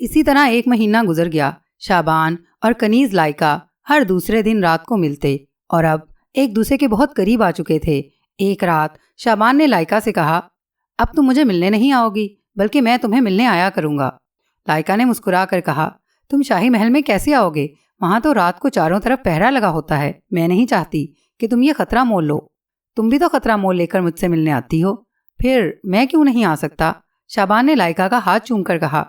اسی طرح 1 مہینہ گزر گیا۔ شعبان اور کنیز لائکا ہر دوسرے دن رات کو ملتے اور اب ایک دوسرے کے بہت قریب آ چکے تھے۔ ایک رات شعبان نے لائکا سے کہا، اب تم مجھے ملنے نہیں آؤ گی بلکہ میں تمہیں ملنے آیا کروں گا۔ لائکا نے مسکرا کر کہا، تم شاہی محل میں کیسے آؤ گے؟ وہاں تو رات کو چاروں طرف پہرا لگا ہوتا ہے۔ میں نہیں چاہتی کہ تم یہ خطرہ مول لو۔ تم بھی تو خطرہ مول لے کر مجھ سے ملنے آتی ہو، پھر میں کیوں نہیں آ سکتا؟ شعبان نے لائکا کا ہاتھ چوم کر کہا۔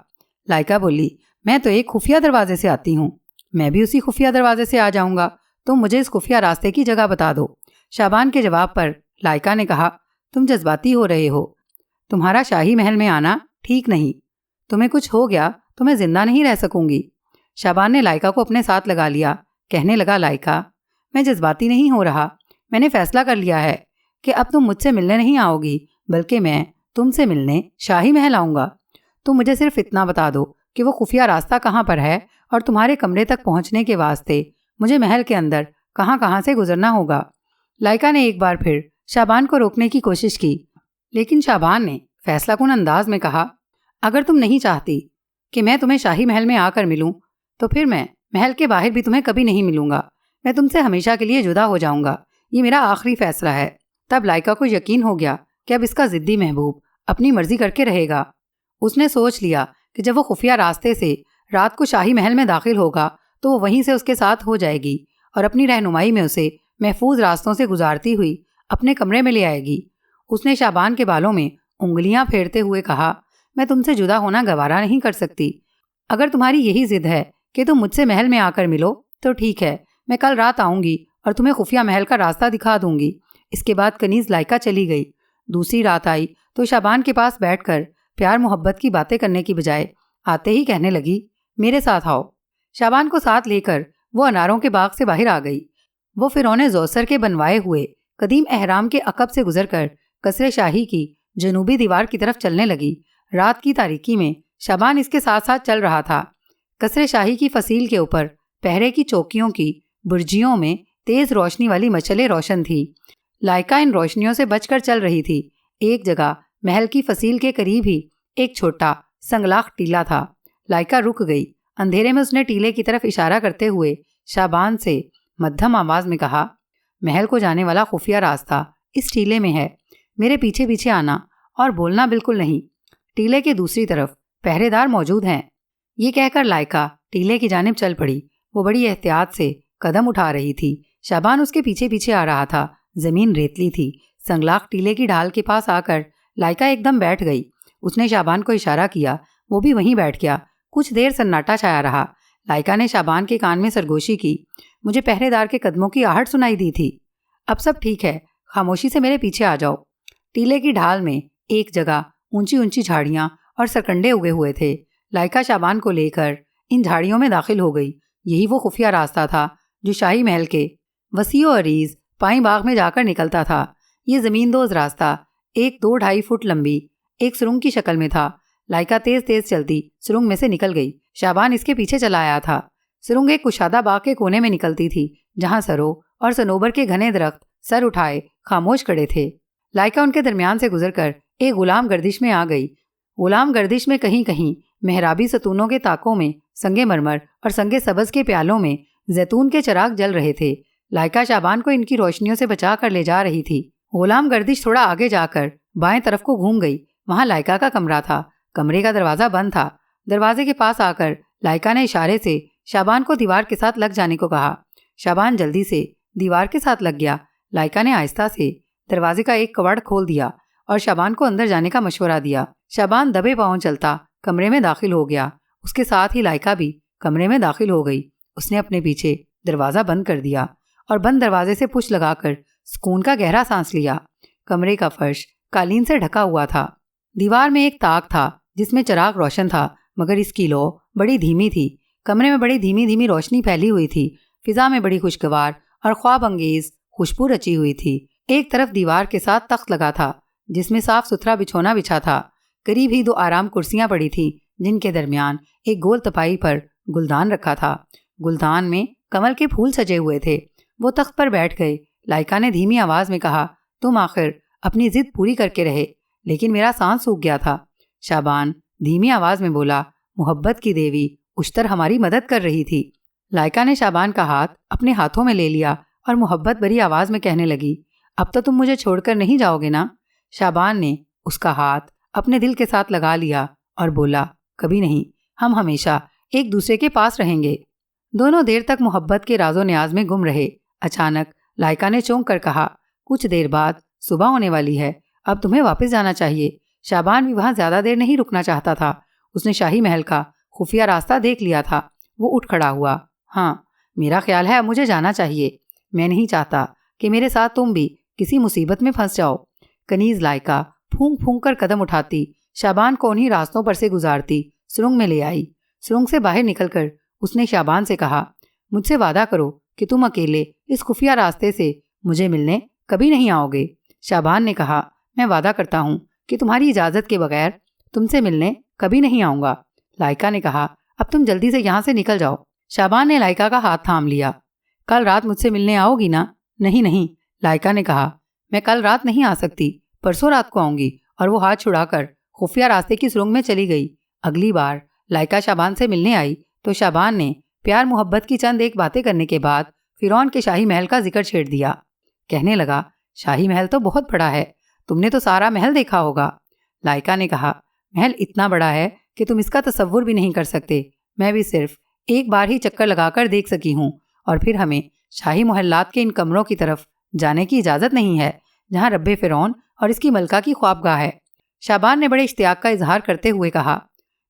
لائکا بولی، میں تو ایک خفیہ دروازے سے آتی ہوں، میں بھی اسی خفیہ دروازے سے آ جاؤں گا، تم مجھے اس خفیہ راستے کی جگہ بتا دو۔ شعبان کے جواب پر لائکا نے کہا، تم جذباتی ہو رہے ہو، تمہارا شاہی محل میں آنا ٹھیک نہیں، تمہیں کچھ ہو گیا تو میں زندہ نہیں رہ سکوں گی۔ شعبان نے لائکا کو اپنے ساتھ لگا لیا، کہنے لگا، لائکا میں جذباتی نہیں ہو رہا، میں نے فیصلہ کر لیا ہے کہ اب تم مجھ سے ملنے نہیں آؤ گی بلکہ میں تم سے ملنے شاہی محل آؤں گا۔ تم مجھے صرف اتنا بتا دو کہ وہ خفیہ راستہ کہاں پر ہے اور تمہارے کمرے تک پہنچنے کے واسطے مجھے محل کے اندر کہاں کہاں سے گزرنا ہوگا۔ لائکا نے ایک بار پھر شعبان کو روکنے کی کوشش کی، لیکن شعبان نے فیصلہ کن انداز میں کہا، اگر تم نہیں چاہتی کہ میں تمہیں شاہی محل میں آ کر ملوں تو پھر میں محل کے باہر بھی تمہیں کبھی نہیں ملوں گا، میں تم سے ہمیشہ کے لیے جدا ہو جاؤں گا، یہ میرا آخری فیصلہ ہے۔ تب لائکا کو یقین ہو گیا کہ اب اس کا ضدی محبوب اپنی مرضی کر کے رہے گا۔ اس نے سوچ لیا کہ جب وہ خفیہ راستے سے رات کو شاہی محل میں داخل ہوگا تو وہ وہیں سے اس کے ساتھ ہو جائے گی اور اپنی رہنمائی میں اسے محفوظ راستوں سے گزارتی ہوئی اپنے کمرے میں لے آئے گی۔ اس نے شعبان کے بالوں میں انگلیاں پھیرتے ہوئے کہا، میں تم سے جدا ہونا گوارا نہیں کر سکتی، اگر تمہاری یہی ضد ہے کہ تم مجھ سے محل میں آ کر ملو تو ٹھیک ہے، میں کل رات آؤں گی اور تمہیں خفیہ محل کا راستہ دکھا دوں گی۔ اس کے بعد کنیز لائکا چلی گئی۔ دوسری رات آئی تو شعبان کے پاس بیٹھ کر پیار محبت کی باتیں کرنے کی بجائے آتے ہی کہنے لگی، میرے ساتھ آؤ۔ شعبان کو ساتھ لے کر وہ اناروں کے باغ سے باہر آ گئی۔ وہ فرعون زوسر کے بنوائے ہوئے قدیم احرام کے عقب سے گزر کر قصر شاہی کی جنوبی دیوار کی طرف چلنے لگی۔ رات کی تاریکی میں شعبان اس کے ساتھ ساتھ چل رہا تھا۔ قصر شاہی کی فصیل کے اوپر پہرے کی چوکیوں کی برجیوں میں تیز روشنی والی مشعلیں روشن تھی۔ لائکا ان روشنیوں سے بچ کر چل رہی تھی۔ ایک جگہ محل کی فصیل کے قریب ہی ایک چھوٹا سنگلاخ ٹیلا تھا۔ لائکا رک گئی۔ اندھیرے میں اس نے ٹیلے کی طرف اشارہ کرتے ہوئے شعبان سے مدھم آواز میں کہا، محل کو جانے والا خفیہ راستہ اس ٹیلے میں ہے، میرے پیچھے پیچھے آنا اور بولنا بالکل نہیں، ٹیلے کے دوسری طرف پہرے دار موجود ہیں۔ یہ کہہ کر لائکا ٹیلے کی جانب چل پڑی۔ وہ بڑی احتیاط سے قدم اٹھا رہی تھی۔ شعبان اس کے پیچھے پیچھے آ رہا تھا۔ زمین ریتلی تھی۔ سنگلاخ ٹیلے کی ڈھال کے پاس آ کر لائکا ایک دم بیٹھ گئی۔ اس نے شعبان کو اشارہ کیا، وہ بھی وہیں بیٹھ گیا۔ کچھ دیر سناٹا چھایا رہا۔ لائکا نے شعبان کے کان میں سرگوشی کی، مجھے پہرے دار کے قدموں کی آہٹ سنائی دی تھی۔ اب سب ٹھیک ہے، خاموشی سے میرے پیچھے آ جاؤ۔ ٹیلے کی ڈھال میں ایک جگہ اونچی اونچی جھاڑیاں اور سرکنڈے اگے ہوئے تھے۔ لائکا شعبان کو لے کر ان جھاڑیوں میں داخل ہو گئی۔ یہی وہ خفیہ راستہ تھا جو شاہی محل کے وسیع و عریض پائیں باغ میں جا کر نکلتا تھا۔ یہ زمین دوز راستہ 1-2-2.5 فٹ لمبی ایک سرنگ کی شکل میں تھا۔ لائکا تیز تیز چلتی سرنگ میں سے نکل گئی۔ شعبان اس کے پیچھے چلا آیا تھا۔ سرنگ ایک کشادہ باغ کے کونے میں نکلتی تھی جہاں سرو اور صنوبر کے گھنے درخت سر اٹھائے خاموش کھڑے تھے۔ لائکا ان کے درمیان سے گزر کر ایک غلام گردش میں آ گئی۔ غلام گردش میں کہیں کہیں محرابی ستونوں کے طاقوں میں سنگ مرمر اور سنگ سبز کے پیالوں میں زیتون کے چراغ جل رہے تھے۔ لائکا شعبان کو ان کی روشنیوں سے بچا کر لے جا رہی تھی۔ غلام گردش تھوڑا آگے جا کر بائیں طرف کو گھوم گئی۔ وہاں لائکا کا کمرہ تھا۔ کمرے کا دروازہ بند تھا۔ دروازے کے پاس آ کر لائکا نے اشارے سے شعبان کو دیوار کے ساتھ لگ جانے کو کہا۔ شعبان جلدی سے دیوار کے ساتھ لگ گیا۔ لائکا نے آہستہ سے دروازے کا ایک کواڑ کھول دیا اور شعبان کو اندر جانے کا مشورہ دیا۔ شعبان دبے پاؤں چلتا کمرے میں داخل ہو گیا۔ اس کے ساتھ ہی لائکا بھی کمرے میں داخل ہو گئی۔ اس نے اپنے پیچھے دروازہ بند کر دیا اور بند دروازے سے پش لگا کر سکون کا گہرا سانس لیا۔ کمرے کا فرش قالین سے ڈھکا ہوا تھا۔ دیوار میں ایک طاق تھا جس میں چراغ روشن تھا، مگر اس کی لو بڑی دھیمی تھی۔ کمرے میں بڑی دھیمی دھیمی روشنی پھیلی ہوئی تھی۔ فضا میں بڑی خوشگوار اور خواب انگیز خوشبو رچی ہوئی تھی۔ ایک طرف دیوار کے ساتھ تخت لگا تھا جس میں صاف ستھرا بچھونا بچھا تھا۔ قریب ہی 2 آرام کرسیاں پڑی تھیں جن کے درمیان ایک گول تپائی پر گلدان رکھا تھا۔ گلدان میں کمل کے پھول سجے ہوئے تھے۔ وہ تخت پر بیٹھ گئے۔ لائکا نے دھیمی آواز میں کہا، تم آخر اپنی ضد پوری کر کے رہے، لیکن میرا سانس سوکھ گیا تھا۔ شعبان دھیمی آواز میں بولا، محبت کی دیوی اشتر ہماری مدد کر رہی تھی۔ لائکا نے شابان کا ہاتھ اپنے ہاتھوں میں لے لیا اور محبت بھری آواز میں کہنے لگی، اب تو تم مجھے چھوڑ کر نہیں جاؤ گے نا؟ شابان نے اس کا ہاتھ اپنے دل کے ساتھ لگا لیا اور بولا، کبھی نہیں، ہم ہمیشہ ایک دوسرے کے پاس رہیں گے۔ دونوں دیر تک محبت کے راز و نیاز میں گم رہے۔ اچانک لائکا نے چونک کر کہا، کچھ دیر بعد صبح ہونے والی ہے، اب تمہیں واپس جانا چاہیے۔ شابان بھی وہاں زیادہ دیر نہیں رکنا چاہتا تھا۔ اس نے شاہی محل کا خفیہ راستہ دیکھ لیا تھا۔ وہ اٹھ کھڑا ہوا۔ ہاں، میرا خیال ہے اب مجھے جانا چاہیے۔ میں نہیں چاہتا کہ میرے ساتھ تم بھی کسی مصیبت میں پھنس جاؤ۔ کنیز لائکا پھونک پھونک کر قدم اٹھاتی شابان کو انہی راستوں پر سے گزارتی سرنگ میں لے آئی۔ سرنگ سے باہر نکل کر اس نے شابان سے کہا، مجھ سے وعدہ کرو کہ تم اکیلے اس خفیہ راستے سے مجھے ملنے کبھی نہیں آؤ گے۔ شابان نے کہا، میں وعدہ کرتا ہوں کہ تمہاری اجازت کے بغیر تم سے ملنے کبھی نہیں آؤں گا۔ لائکا نے کہا، اب تم جلدی سے یہاں سے نکل جاؤ۔ شابان نے لائکا کا ہاتھ تھام لیا۔ کل رات مجھ سے ملنے آؤ گی نا؟ نہیں نہیں، لائکا نے کہا، میں کل رات نہیں آ سکتی، پرسوں رات کو آؤں گی۔ اور وہ ہاتھ چھڑا کر خفیہ راستے کی سرنگ میں چلی گئی۔ اگلی بار لائکا شابان سے ملنے آئی تو شابان نے پیار محبت کی چند ایک باتیں کرنے کے بعد فرعون کے شاہی محل کا ذکر چھیڑ دیا۔ کہنے لگا، شاہی محل تو بہت بڑا ہے، تم نے تو سارا محل دیکھا ہوگا۔ لائکا نے کہا، محل اتنا بڑا ہے کہ تم اس کا تصور بھی نہیں کر سکتے۔ میں بھی صرف ایک بار ہی چکر لگا کر دیکھ سکی ہوں، اور پھر ہمیں شاہی محلات کے ان کمروں کی طرف جانے کی اجازت نہیں ہے جہاں رب فرعون اور اس کی ملکہ کی خوابگاہ ہے۔ شابان نے بڑے اشتیاق کا اظہار کرتے ہوئے کہا،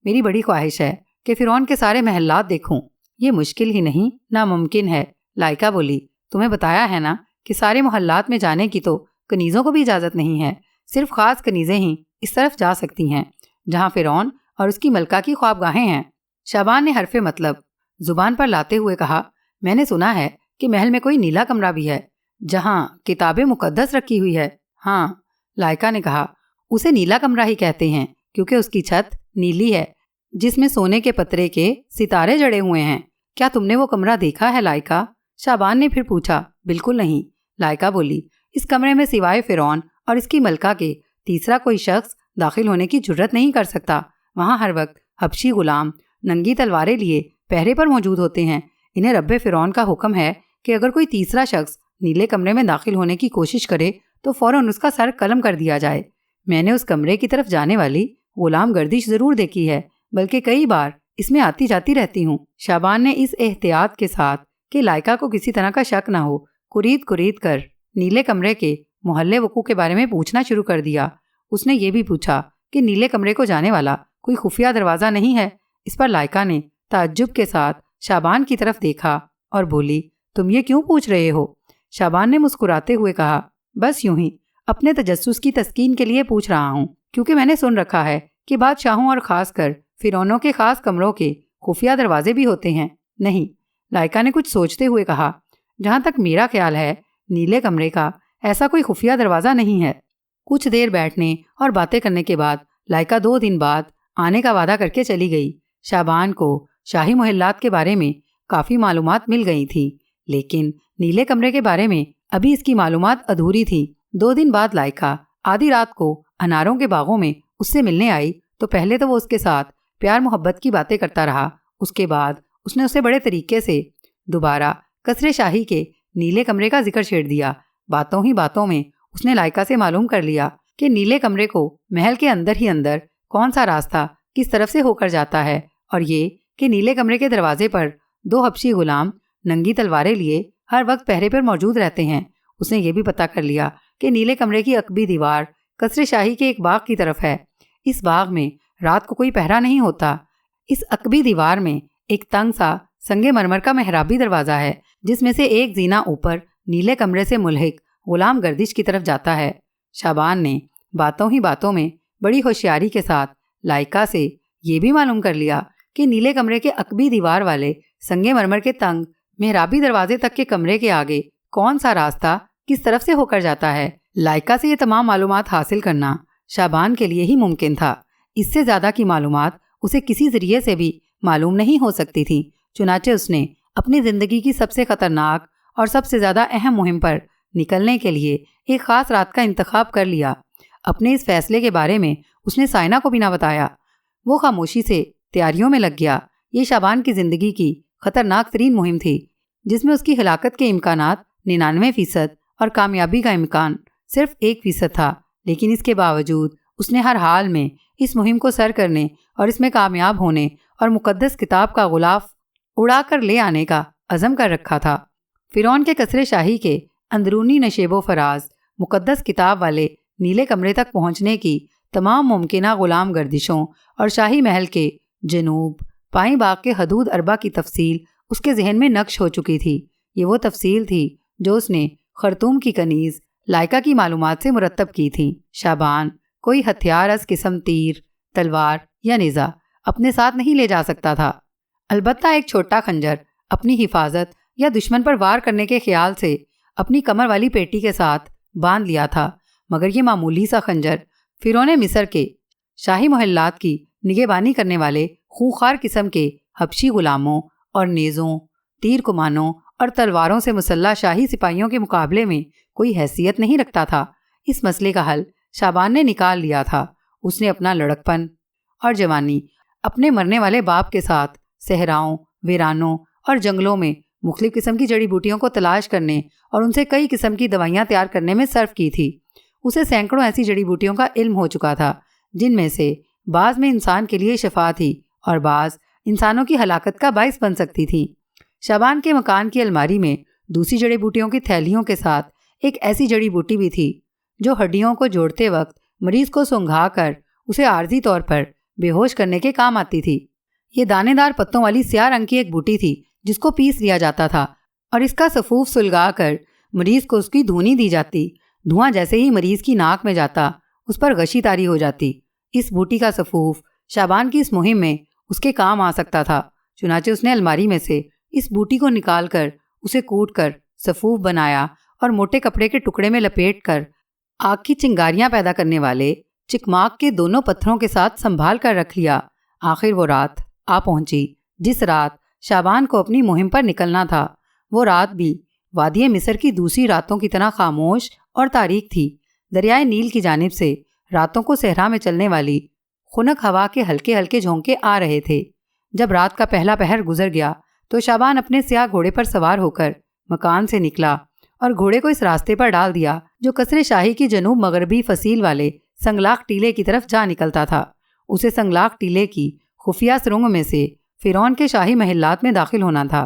میری بڑی خواہش ہے کہ فرعون کے سارے محلات دیکھوں۔ یہ مشکل ہی نہیں، ناممکن ہے۔ لائکا بولی، تمہیں بتایا ہے نا کہ سارے محلات میں جانے کی تو کنیزوں کو بھی اجازت نہیں ہے، صرف خاص کنیزیں ہی اس طرف جا سکتی ہیں جہاں فرعون اور اس کی ملکہ کی خوابگاہیں ہیں۔ شابان نے حرف مطلب زبان پر لاتے ہوئے کہا، میں نے سنا ہے کہ محل میں کوئی نیلا کمرہ بھی ہے جہاں کتاب مقدس رکھی ہوئی ہے۔ ہاں، لائکا نے کہا، اسے نیلا کمرہ ہی کہتے ہیں کیونکہ اس کی چھت نیلی ہے جس میں سونے کے پترے کے ستارے جڑے ہوئے ہیں۔ کیا تم نے وہ کمرہ دیکھا ہے لائکا؟ شابان نے پھر پوچھا۔ بالکل نہیں، لائکا بولی، اس کمرے میں سوائے فرعون اور اس کی ملکہ کے تیسرا کوئی شخص داخل ہونے کی جرت نہیں کر سکتا۔ وہاں ہر وقت حبشی غلام ننگی تلواریں لیے پہرے پر موجود ہوتے ہیں۔ انہیں رب فرعون کا حکم ہے کہ اگر کوئی تیسرا شخص نیلے کمرے میں داخل ہونے کی کوشش کرے تو فوراً اس کا سر قلم کر دیا جائے۔ میں نے اس کمرے کی طرف جانے والی غلام گردش ضرور دیکھی ہے، بلکہ کئی بار اس میں آتی جاتی رہتی ہوں۔ شابان نے اس احتیاط کے ساتھ کہ لائکا کو کسی طرح کا شک نہ ہو کرید کر نیلے کمرے کے محلے وقوع کے بارے میں پوچھنا شروع کر دیا۔ اس نے یہ بھی پوچھا کہ نیلے کمرے کو جانے والا کوئی خفیہ دروازہ نہیں ہے۔ اس پر لائکا نے تعجب کے ساتھ شابان کی طرف دیکھا اور بولی، تم یہ کیوں پوچھ رہے ہو؟ شابان نے مسکراتے ہوئے کہا، بس یوں ہی اپنے تجسس کی تسکین کے لیے پوچھ رہا ہوں، کیونکہ میں نے سن رکھا ہے کہ بادشاہوں اور خاص کر فرعونوں کے خاص کمروں کے خفیہ دروازے بھی ہوتے ہیں۔ نہیں، لائکا نے کچھ سوچتے ہوئے کہا، جہاں تک میرا خیال ہے نیلے کمرے کا ایسا کوئی خفیہ دروازہ نہیں ہے۔ کچھ دیر بیٹھنے اور باتیں کرنے کے بعد لائکا 2 دن بعد آنے کا وعدہ کر کے چلی گئی۔ شابان کو شاہی محلات کے بارے میں کافی معلومات مل گئی تھیں، لیکن نیلے کمرے کے بارے میں ابھی اس کی معلومات ادھوری تھی۔ 2 دن بعد لائکا آدھی رات کو اناروں کے باغوں میں اس سے ملنے آئی تو پہلے تو وہ اس کے ساتھ پیار محبت کی باتیں کرتا رہا۔ اس کے بعد اس نے اسے بڑے طریقے سے دوبارہ قصر شاہی کے نیلے کمرے کا ذکر چھیڑ دیا۔ باتوں ہی باتوں میں اس نے لائکا سے معلوم کر لیا کہ نیلے کمرے کو محل کے اندر ہی اندر کون سا راستہ کس طرف سے ہو کر جاتا ہے، اور یہ کہ نیلے کمرے کے دروازے پر 2 حبشی غلام ننگی تلواریں لیے ہر وقت پہرے پر موجود رہتے ہیں۔ اس نے یہ بھی پتہ کر لیا کہ نیلے کمرے کی عقبی دیوار قصر شاہی کے ایک باغ کی طرف ہے۔ اس باغ میں رات کو کوئی پہرا نہیں ہوتا۔ اس عقبی دیوار میں ایک تنگ سا سنگ مرمر کا محرابی دروازہ ہے جس میں سے ایک زینہ اوپر نیلے کمرے سے ملحق غلام گردش کی طرف جاتا ہے۔ شابان نے باتوں ہی باتوں میں بڑی ہوشیاری کے ساتھ لائکا سے یہ بھی معلوم کر لیا کہ نیلے کمرے کے عقبی دیوار والے سنگ مرمر کے تنگ محرابی دروازے تک کے کمرے کے آگے کون سا راستہ کس طرف سے ہو کر جاتا ہے۔ لائکا سے یہ تمام معلومات حاصل کرنا شابان کے لیے ہی ممکن تھا۔ اس سے زیادہ کی معلومات اسے کسی ذریعے سے بھی معلوم نہیں ہو سکتی تھی۔ چنانچہ اس نے اپنی زندگی کی سب سے خطرناک اور سب سے زیادہ اہم مہم پر نکلنے کے لیے ایک خاص رات کا انتخاب کر لیا۔ اپنے اس فیصلے کے بارے میں اس نے سائنا کو بھی نہ بتایا۔ وہ خاموشی سے تیاریوں میں لگ گیا۔ یہ شابان کی زندگی کی خطرناک ترین مہم تھی، جس میں اس کی ہلاکت کے امکانات 99% اور کامیابی کا امکان صرف 1% تھا، لیکن اس کے باوجود اس نے ہر حال میں اس مہم کو سر کرنے اور اس میں کامیاب ہونے اور مقدس کتاب کا غلاف اڑا کر لے آنے کا عزم کر رکھا تھا۔ فرعون کے قصر شاہی کے اندرونی نشیب و فراز مقدس کتاب والے نیلے کمرے تک پہنچنے کی تمام ممکنہ غلام گردشوں اور شاہی محل کے جنوب پائیں باغ کے حدود اربع کی تفصیل اس کے ذہن میں نقش ہو چکی تھی۔ یہ وہ تفصیل تھی جو اس نے خرطوم کی کنیز لائکا کی معلومات سے مرتب کی تھی۔ شابان کوئی ہتھیار از قسم تیر، تلوار یا نیزہ اپنے ساتھ نہیں لے جا سکتا تھا، البتہ ایک چھوٹا خنجر اپنی حفاظت یا دشمن پر وار کرنے کے خیال سے اپنی کمر والی پیٹی کے ساتھ باندھ لیا تھا، مگر یہ معمولی سا خنجر فرعون مصر کے شاہی محلات کی نگہبانی کرنے والے خونخوار قسم کے حبشی غلاموں اور نیزوں، تیر کمانوں اور تلواروں سے مسلح شاہی سپاہیوں کے مقابلے میں کوئی حیثیت نہیں رکھتا تھا۔ اس مسئلے کا حل شابان نے نکال لیا تھا۔ اس نے اپنا لڑکپن اور جوانی اپنے مرنے والے باپ کے ساتھ صحراؤں، ویرانوں اور جنگلوں میں مختلف قسم کی جڑی بوٹیوں کو تلاش کرنے اور ان سے کئی قسم کی دوائیاں تیار کرنے میں صرف کی تھی۔ اسے سینکڑوں ایسی جڑی بوٹیوں کا علم ہو چکا تھا جن میں سے بعض میں انسان کے لیے شفا تھی اور بعض انسانوں کی ہلاکت کا باعث بن سکتی تھی۔ شابان کے مکان کی الماری میں دوسری جڑی بوٹیوں کی تھیلیوں کے ساتھ ایک ایسی جڑی بوٹی بھی تھی جو ہڈیوں کو جوڑتے وقت مریض کو سونگھا کر اسے عارضی طور پر بے ہوش کرنے کے کام آتی تھی۔ یہ دانے دار پتوں والی سیاہ رنگ کی ایک بوٹی تھی جس کو پیس لیا جاتا تھا اور اس کا سفوف سلگا کر مریض کو اس کی دھونی دی جاتی۔ دھواں جیسے ہی مریض کی ناک میں جاتا اس پر غشی طاری ہو جاتی۔ اس بوٹی کا سفوف شابان کی اس مہم میں اس کے کام آ سکتا تھا، چنانچہ اس نے الماری میں سے اس بوٹی کو نکال کر اسے کوٹ کر سفوف بنایا اور موٹے کپڑے کے ٹکڑے میں لپیٹ کر آگ کی چنگاریاں پیدا کرنے والے چکماک کے دونوں پتھروں کے ساتھ سنبھال کر رکھ لیا۔ آخر وہ رات آ پہنچی جس رات شابان کو اپنی مہم پر نکلنا تھا۔ وہ رات بھی وادی مصر کی دوسری راتوں کی طرح خاموش اور تاریک تھی۔ دریائے نیل کی جانب سے راتوں کو صحرا میں چلنے والی خنک ہوا کے ہلکے ہلکے جھونکے آ رہے تھے۔ جب رات کا پہلا پہر گزر گیا تو شابان اپنے سیاہ گھوڑے پر سوار ہو کر مکان سے نکلا اور گھوڑے کو اس راستے پر ڈال دیا جو قصر شاہی کی جنوب مغربی فصیل والے سنگلاخ ٹیلے کی طرف جا نکلتا تھا۔ اسے سنگلاخ ٹیلے کی خفیہ سرنگ میں سے فرعون کے شاہی محلات میں داخل ہونا تھا۔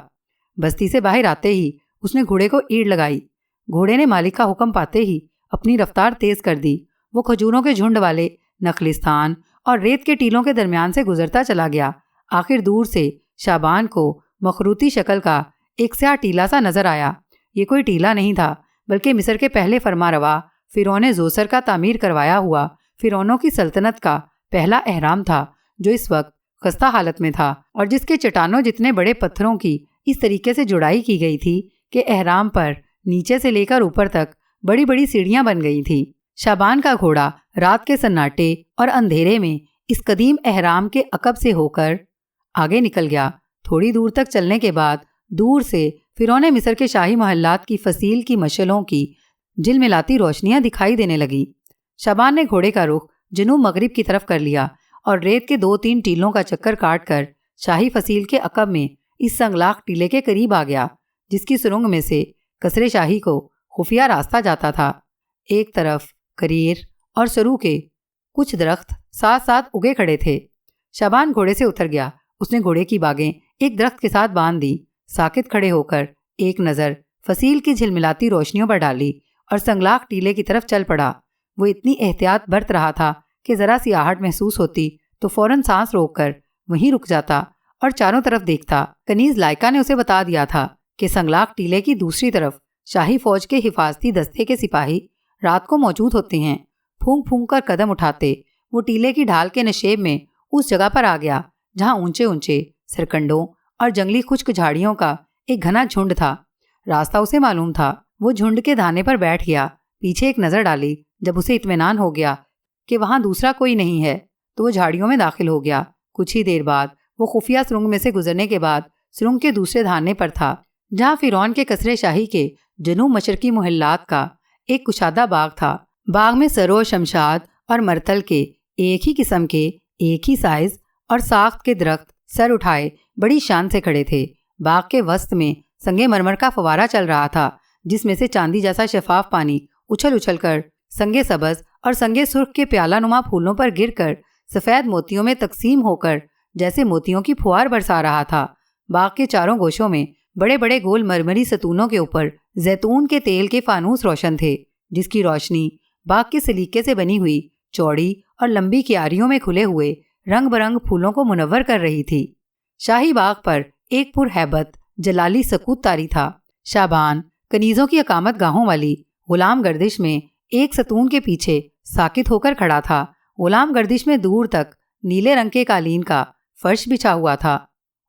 بستی سے باہر آتے ہی اس نے گھوڑے کو ایڑ لگائی۔ گھوڑے نے مالک کا حکم پاتے ہی اپنی رفتار تیز کر دی۔ وہ کھجوروں کے جھنڈ والے نخلستان اور ریت کے ٹیلوں کے درمیان سے گزرتا چلا گیا۔ آخر دور سے شابان کو مخروطی شکل کا ایک سیاہ ٹیلا سا نظر آیا۔ یہ کوئی ٹیلا نہیں تھا بلکہ مصر کے پہلے فرما روا فرعون زوسر کا تعمیر کروایا ہوا فرعونوں کی سلطنت کا پہلا اہرام تھا، جو اس وقت خستہ حالت میں تھا اور جس کے چٹانوں جتنے بڑے پتھروں کی اس طریقے سے جڑائی کی گئی تھی کہ اہرام پر نیچے سے لے کر اوپر تک بڑی بڑی سیڑھیاں بن گئی تھیں۔ شابان کا گھوڑا رات کے سناٹے اور اندھیرے میں اس قدیم اہرام کے عقب سے ہو کر آگے نکل گیا۔ تھوڑی دور تک چلنے کے بعد دور سے فرعون مصر کے شاہی محلات کی فصیل کی مشعلوں کی جلملاتی روشنیاں دکھائی دینے لگی۔ شابان نے گھوڑے کا رخ جنوب مغرب کی طرف کر لیا اور ریت کے 2-3 ٹیلوں کا چکر کاٹ کر شاہی فصیل کے عقب میں اس سنگلاخ ٹیلے کے قریب آ گیا جس کی سرنگ میں سے قصر شاہی کو خفیہ راستہ جاتا تھا۔ ایک طرف کریر اور سرو کے کچھ درخت ساتھ ساتھ اگے کھڑے تھے۔ شابان گھوڑے سے اتر گیا۔ اس نے گھوڑے کی باگیں ایک درخت کے ساتھ باندھ دی، ساکت کھڑے ہو کر ایک نظر فصیل کی جھلملاتی روشنیوں پر ڈالی اور سنگلاخ ٹیلے کی طرف چل پڑا۔ وہ اتنی احتیاط برت رہا تھا کہ ذرا سی آہٹ محسوس ہوتی تو فوراً سانس روک کر وہیں رک جاتا اور چاروں طرف دیکھتا۔ کنیز لائکا نے اسے بتا دیا تھا کہ سنگلاخ ٹیلے کی دوسری طرف شاہی فوج کے حفاظتی دستے کے سپاہی رات کو موجود ہوتے ہیں۔ پھونک پھونک کر قدم اٹھاتے وہ ٹیلے کی ڈھال کے نشیب میں اس جگہ پر آ گیا جہاں اونچے اونچے سرکنڈوں اور جنگلی خشک جھاڑیوں کا ایک گھنا جھنڈ تھا۔ راستہ اسے معلوم تھا۔ وہ جھنڈ کے دھانے پر بیٹھ گیا، پیچھے ایک نظر ڈالی۔ جب اسے اطمینان ہو گیا کہ وہاں دوسرا کوئی نہیں ہے تو وہ جھاڑیوں میں داخل ہو گیا۔ کچھ ہی دیر بعد وہ خفیہ سرنگ میں سے گزرنے کے بعد سرنگ کے دوسرے دھانے پر تھا جہاں فرعون کے قصر شاہی کے جنوب مشرقی محلات کا ایک کشادہ باغ تھا۔ باغ میں سرو، شمشاد اور مرتل کے ایک ہی قسم کے، ایک ہی سائز اور ساخت کے درخت سر اٹھائے بڑی شان سے کھڑے تھے۔ باغ کے وسط میں سنگ مرمر کا فوارہ چل رہا تھا، جس میں سے چاندی جیسا شفاف پانی اچھل اچھل کر سنگ سبز اور سنگ سرخ کے پیالہ نما پھولوں پر گر کر سفید موتیوں میں تقسیم ہو کر جیسے موتیوں کی پھوار برسا رہا تھا۔ باغ کے چاروں گوشوں میں بڑے بڑے گول مرمری ستونوں کے اوپر زیتون کے تیل کے فانوس روشن تھے، جس کی روشنی باغ کے سلیقے سے بنی ہوئی چوڑی اور لمبی کیاریوں میں کھلے ہوئے رنگ برنگ پھولوں کو منور کر رہی تھی۔ شاہی باغ پر ایک پرہیبت جلالی سکوت طاری تھا۔ شعبان کنیزوں کی اقامت گاہوں والی غلام گردش میں ایک ستون کے پیچھے ساکت ہو کر کھڑا تھا۔ غلام گردش میں دور تک نیلے رنگ کے قالین کا فرش بچھا ہوا تھا۔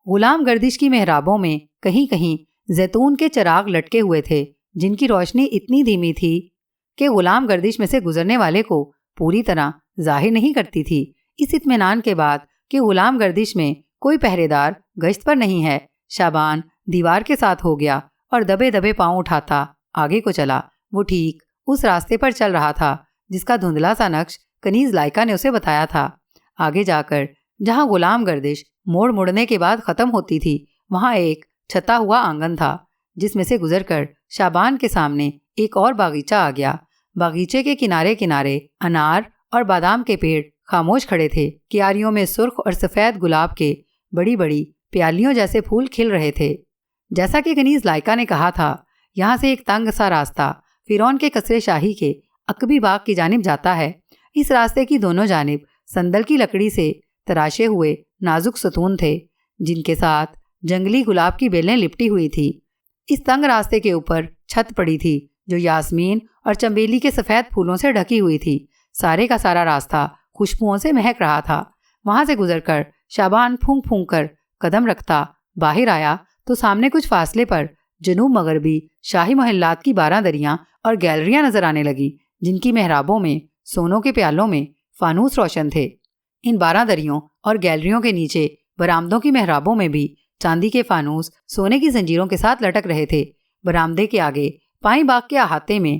غلام گردش کی محرابوں میں کہیں کہیں زیتون کے چراغ لٹکے ہوئے تھے، جن کی روشنی اتنی دھیمی تھی کہ غلام گردش میں سے گزرنے والے کو پوری طرح ظاہر نہیں کرتی تھی۔ اس اطمینان کے بعد کہ غلام گردش میں کوئی پہرے دار گشت پر نہیں ہے، شعبان دیوار کے ساتھ ہو گیا اور دبے دبے پاؤں اٹھاتا آگے کو چلا۔ وہ ٹھیک اس راستے پر چل رہا تھا جس کا دھندلا سا نقش کنیز لائکا نے اسے بتایا تھا۔ آگے جا کر جہاں غلام گردش موڑ مڑنے کے بعد ختم ہوتی تھی، وہاں ایک چھتا ہوا آنگن تھا، جس میں سے گزر کر شعبان کے سامنے ایک اور باغیچہ آ گیا۔ باغیچے کے کنارے کنارے انار اور بادام کے پیڑ خاموش کھڑے تھے۔ کیاریوں میں سرخ اور سفید گلاب کے بڑی بڑی پیالیوں جیسے پھول کھل رہے تھے۔ جیسا کہ کنیز لائکا نے کہا تھا، یہاں سے ایک تنگ سا راستہ فرعون کے قصر شاہی کے عقبی باغ کی جانب جاتا ہے۔ اس راستے کی دونوں جانب سندل کی لکڑی سے تراشے ہوئے نازک ستون تھے، جن کے ساتھ جنگلی گلاب کی بیلیں لپٹی ہوئی تھی۔ اس تنگ راستے کے اوپر چھت پڑی تھی جو یاسمین اور چنبیلی کے سفید پھولوں سے ڈھکی ہوئی تھی۔ سارے کا سارا راستہ خوشبوؤں سے مہک رہا تھا۔ وہاں سے گزر کر شعبان پھونک پھونک کر قدم رکھتا باہر آیا تو سامنے کچھ فاصلے پر جنوب مغربی شاہی محلات کی 12 دریاں اور گیلریاں نظر آنے لگی، جن کی محرابوں میں سونوں کے پیالوں میں فانوس روشن تھے۔ ان 12 دریوں اور گیلریوں کے نیچے برآمدوں کی محرابوں میں بھی چاندی کے فانوس سونے کی زنجیروں کے ساتھ لٹک رہے تھے۔ برآمدے کے آگے پائیں باغ کے احاطے میں